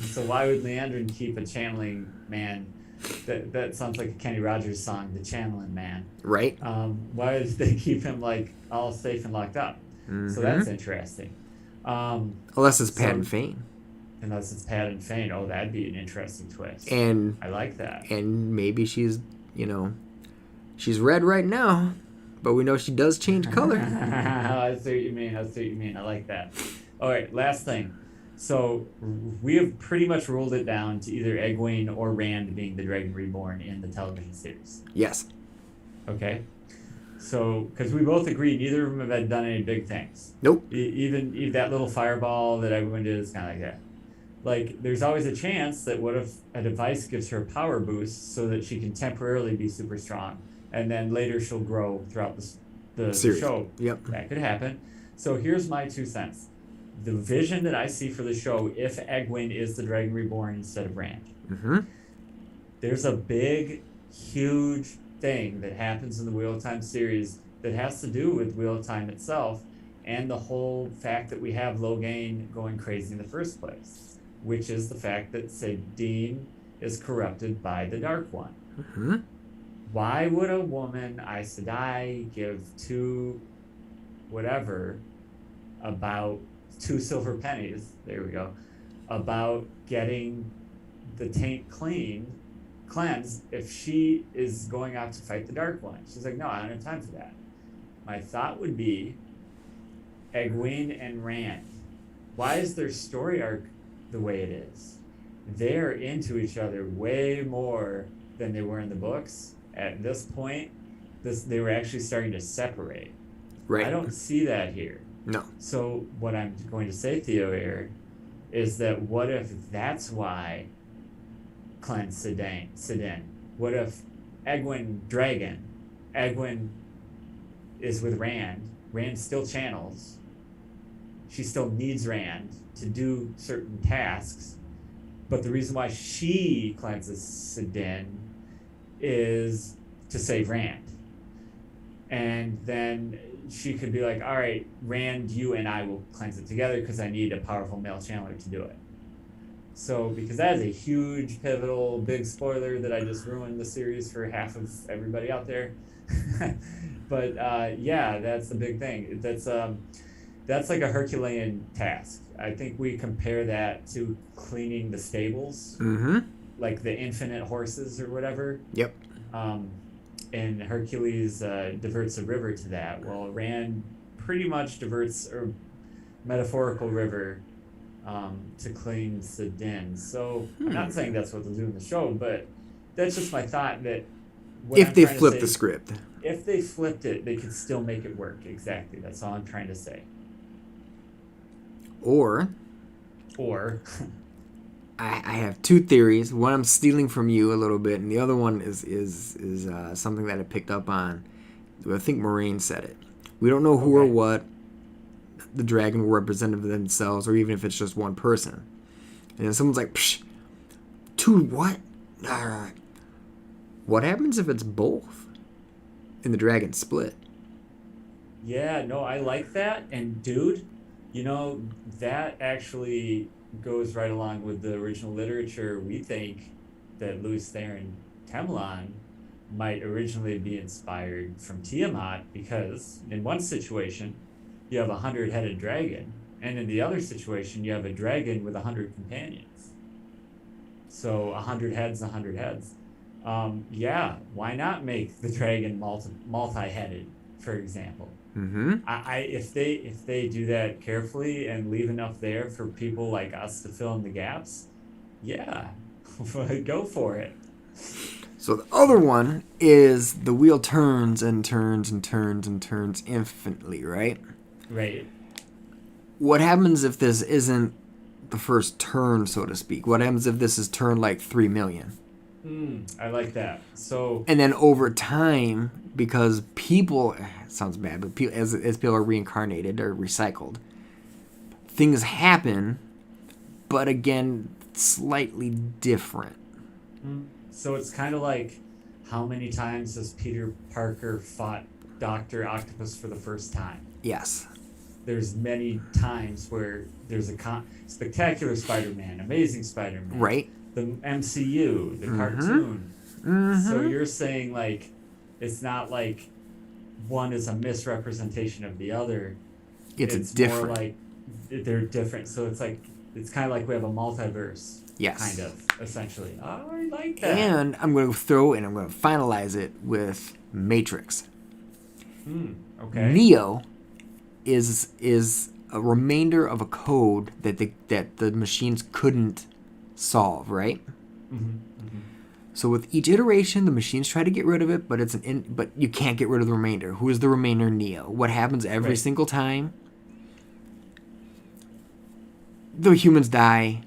So why would Leandrin keep a channeling man? That sounds like a Kenny Rogers song, the channeling man. Right? Why would they keep him like all safe and locked up? Mm-hmm. So that's interesting. Unless it's Pat and Fane. Unless it's Pat and Fane. Oh, that'd be an interesting twist. And I like that. And maybe she's red right now, but we know she does change color. I see what you mean. I like that. All right, last thing. So we have pretty much ruled it down to either Egwene or Rand being the Dragon Reborn in the television series. Yes. Okay. So, because we both agree, neither of them have done any big things. Nope. Even that little fireball that everyone did is kind of like that. Like, there's always a chance that what if a device gives her a power boost so that she can temporarily be super strong, and then later she'll grow throughout the show. Yep. That could happen. So here's my 2 cents. The vision that I see for the show, if Egwene is the Dragon Reborn instead of Rand, Mm-hmm. there's a big, huge thing that happens in the Wheel of Time series that has to do with Wheel of Time itself and the whole fact that we have Logain going crazy in the first place, which is the fact that Sadine is corrupted by the Dark One. Mm-hmm. Why would a woman, Aes Sedai, give 2 whatever about 2 silver pennies, there we go, about getting the taint cleansed if she is going out to fight the Dark One? She's like, no, I don't have time for that. My thought would be Egwene and Rand. Why is their story arc the way it is? They're into each other way more than they were in the books. At this point, they were actually starting to separate. Right. I don't see that here. No. So what I'm going to say, Theo, here, is that what if that's why cleanse Sidin? What if Egwene is with Rand, Rand still channels, she still needs Rand to do certain tasks, but the reason why she cleanses Sidin is to save Rand. And then she could be like, all right, Rand, you and I will cleanse it together because I need a powerful male channeler to do it. So, because that is a huge, pivotal, big spoiler that I just ruined the series for half of everybody out there. But yeah, that's the big thing. That's that's like a Herculean task. I think we compare that to cleaning the stables, Mm-hmm. like the infinite horses or whatever. Yep. Um, and Hercules diverts a river to that. Well, Rand pretty much diverts a metaphorical river to clean the den. So I'm not saying that's what they'll do in the show, but that's just my thought that what If I'm they trying to flip the say, script. if they flipped it, they could still make it work. Exactly. That's all I'm trying to say. Or Or, I have two theories. One I'm stealing from you a little bit, and the other one is something that I picked up on. I think Moraine said it. We don't know who or okay. what the dragon will represent themselves, or even if it's just one person. And then someone's like, Psh, two what? What happens if it's both? And the dragon split. Yeah, no, I like that. And dude, that actually goes right along with the original literature. We think that Louis Theron Temlon might originally be inspired from Tiamat because in one situation you have a 100-headed dragon, and in the other situation you have a dragon with 100 companions. So 100 heads, 100 heads. Yeah, why not make the dragon multi-headed, for example? Mm-hmm. If they do that carefully and leave enough there for people like us to fill in the gaps, yeah, go for it. So the other one is the wheel turns and turns and turns and turns infinitely, right? Right. What happens if this isn't the first turn, so to speak? What happens if this is turned like 3 million? I like that. So, And then over time, because people, it sounds bad, but people, as people are reincarnated or recycled, things happen, but again, slightly different. so it's kind of like how many times has Peter Parker fought Doctor Octopus for the first time? Yes. There's many times where there's a spectacular Spider-Man, Amazing Spider-Man, Right? the MCU, the Mm-hmm. cartoon. So Mm-hmm. you're saying like it's not like one is a misrepresentation of the other. It's It's more different. like they're different. So it's kind of like we have a multiverse, kind Yes. of essentially. Oh, I like that. And I'm going to throw and I'm going to finalize it with Matrix. Okay. Neo is a remainder of a code that the machines couldn't solve, right? Mm-hmm. So with each iteration, the machines try to get rid of it, but but you can't get rid of the remainder. Who is the remainder? Neo. What happens every Right. single time? The humans die.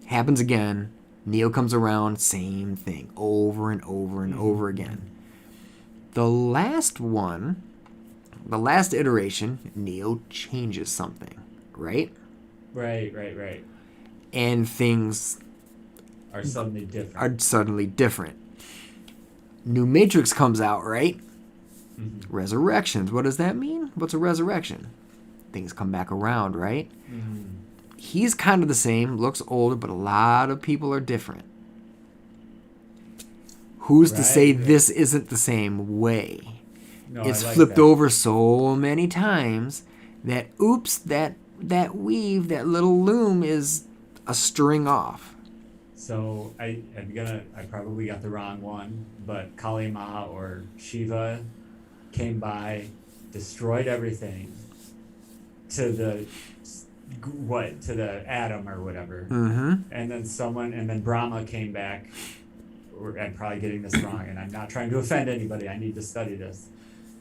Happens again. Neo comes around. Same thing over and over and over again. The last one, the last iteration, Neo changes something, right? Right. And things Are suddenly different. are suddenly different. New Matrix comes out, right? Resurrections. What does that mean? What's a resurrection? Things come back around, right? He's kind of the same, looks older, but a lot of people are different. Who's to say Right. this isn't the same way? No, It's I like flipped that. over so many times that oops, that weave, that little loom is a string off. So I probably got the wrong one, but Kali Ma or Shiva came by, destroyed everything to the atom or whatever, Mm-hmm. and then Brahma came back. I'm probably getting this wrong, and I'm not trying to offend anybody. I need to study this,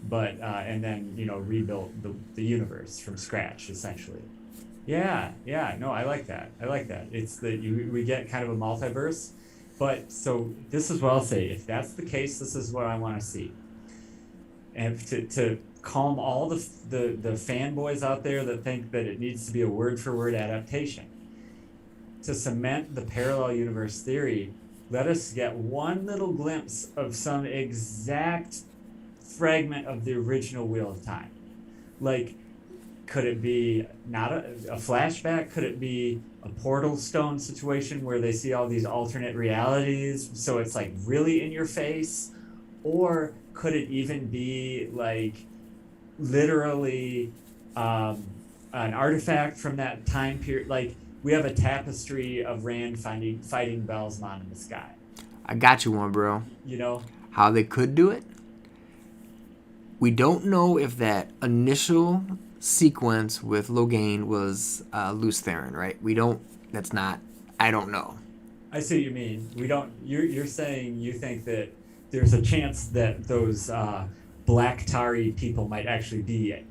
but and then rebuilt the universe from scratch essentially. Yeah, no, I like that. It's that we get kind of a multiverse, but so this is what I'll say. If that's the case, this is what I want to see, and to calm all the fanboys out there that think that it needs to be a word for word adaptation. To cement the parallel universe theory, let us get one little glimpse of some exact fragment of the original Wheel of Time. Like, could it be not a flashback? Could it be a portal stone situation where they see all these alternate realities? So it's like really in your face? Or could it even be like literally a an artifact from that time period. Like we have a tapestry of Rand fighting Belsmon in the sky. I got you one, bro. You know how they could do it? We don't know if that initial sequence with Logain was Lews Therin, right? We don't. That's not. I don't know. I see what you mean. We don't. You're saying you think that there's a chance that those black Tari people might actually be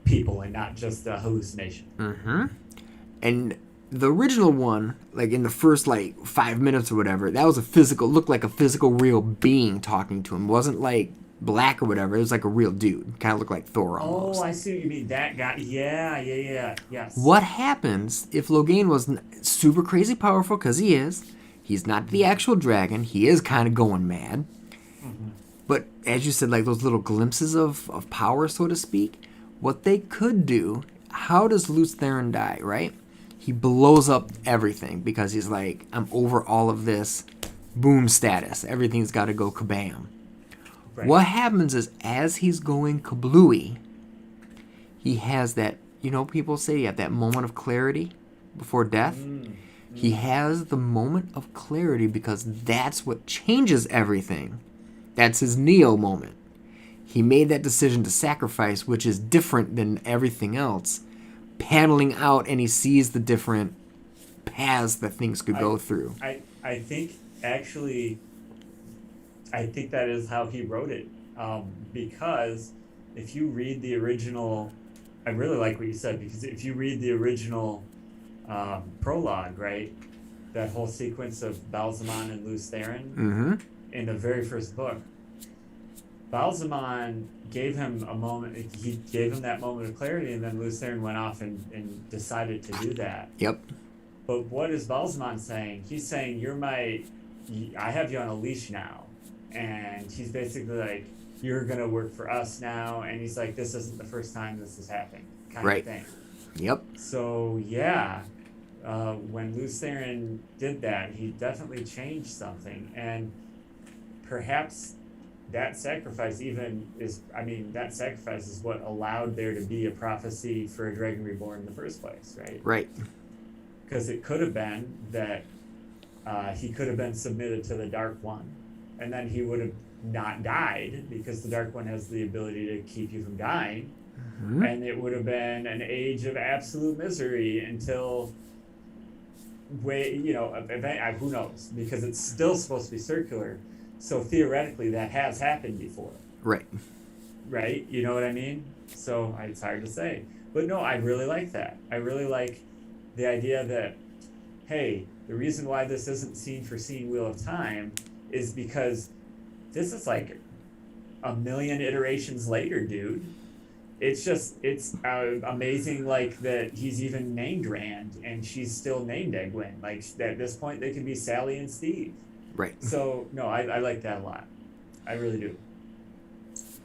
people and not just a hallucination. Mm-hmm. And the original one, like in the first 5 minutes or whatever, that was looked like a physical real being talking to him. It wasn't like black or whatever. It was like a real dude. Kind of looked like Thor almost. Oh, I see what you mean. That guy. Yeah. Yes. What happens if Logain was super crazy powerful? Because he is. He's not the actual dragon. He is kind of going mad. Mm-hmm. But as you said, like those little glimpses of power, so to speak, what they could do, how does Lews Therin die, right? He blows up everything because he's like, I'm over all of this. Boom status. Everything's got to go kabam. Right. What happens is as he's going kablooey, he has that, people say you have that moment of clarity before death. He has the moment of clarity because that's what changes everything. That's his Neo moment. He made that decision to sacrifice, which is different than everything else, paneling out, and he sees the different paths that things could go through. I think, actually, that is how he wrote it. Because if you read the original, I really like what you said, because if you read the original prologue, right, that whole sequence of Ba'alzamon and Lews Therin in the very first book, Ba'alzamon gave him a moment. He gave him that moment of clarity, and then Lews Therin went off and decided to do that. Yep. But what is Ba'alzamon saying? He's saying, I have you on a leash now. And he's basically like, you're going to work for us now. And he's like, this isn't the first time this has happened, kind of thing. Yep. So, yeah, when Lews Therin did that, he definitely changed something. And perhaps that sacrifice is what allowed there to be a prophecy for a Dragon Reborn in the first place, right? Right. Because it could have been that he could have been submitted to the Dark One, and then he would have not died, because the Dark One has the ability to keep you from dying, and it would have been an age of absolute misery until, who knows, because it's still supposed to be circular, so theoretically that has happened before. Right. Right? You know what I mean? So it's hard to say. But no, I really like that. I really like the idea that, hey, the reason why this isn't scene for scene Wheel of Time is because this is like a million iterations later, dude. It's amazing, like, that he's even named Rand and she's still named Egwene. Like, at this point, they can be Sally and Steve. Right. So, no, I like that a lot. I really do.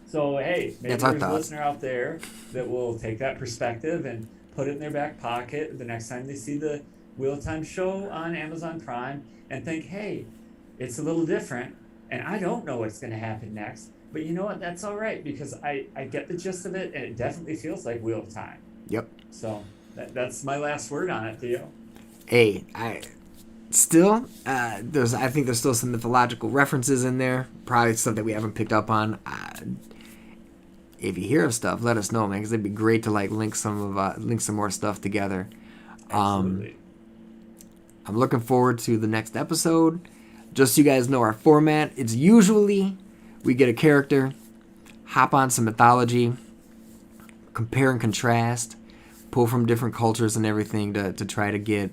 So, hey, maybe there's a listener out there that will take that perspective and put it in their back pocket the next time they see the Wheel of Time show on Amazon Prime and think, hey, it's a little different, and I don't know what's going to happen next, but you know what? That's all right, because I get the gist of it, and it definitely feels like Wheel of Time. Yep. So that's my last word on it, Theo. Hey, I think there's still some mythological references in there, probably stuff that we haven't picked up on. If you hear of stuff, let us know, man, because it'd be great to link some more stuff together. Absolutely. I'm looking forward to the next episode. Just so you guys know our format, it's usually we get a character, hop on some mythology, compare and contrast, pull from different cultures and everything to try to get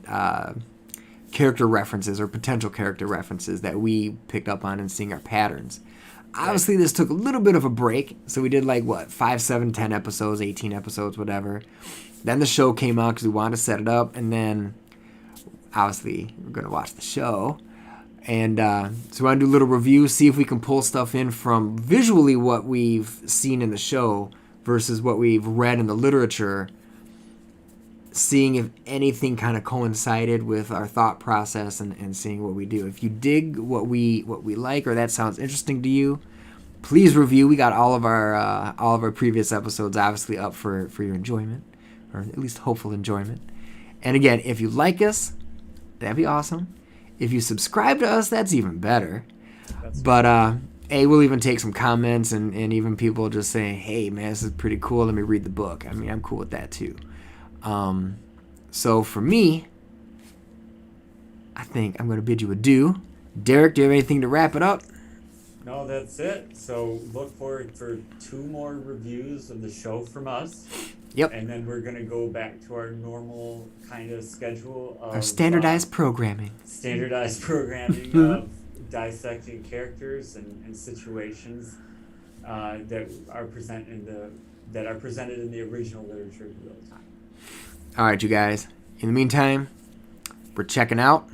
character references or potential character references that we picked up on and seeing our patterns. Obviously, this took a little bit of a break, so we did 5, 7, 10 episodes, 18 episodes, whatever. Then the show came out because we wanted to set it up, and then obviously we're going to watch the show. And so we want to do a little review, see if we can pull stuff in from visually what we've seen in the show versus what we've read in the literature, seeing if anything kind of coincided with our thought process and seeing what we do. If you dig what we like or that sounds interesting to you, please review. We got all of our previous episodes obviously up for your enjoyment. or at least hopeful enjoyment. And again, if you like us, that'd be awesome. If you subscribe to us, that's even better. That's But we'll even take some comments and even people just saying, hey, man, this is pretty cool. Let me read the book. I mean, I'm cool with that too. So for me, I think I'm going to bid you adieu. Derek, do you have anything to wrap it up? No, that's it. So look forward for 2 more reviews of the show from us. Yep. And then we're going to go back to our normal kind of schedule of Our standardized programming. Standardized programming of dissecting characters and situations that are presented in the original literature of real time. All right, you guys. In the meantime, we're checking out.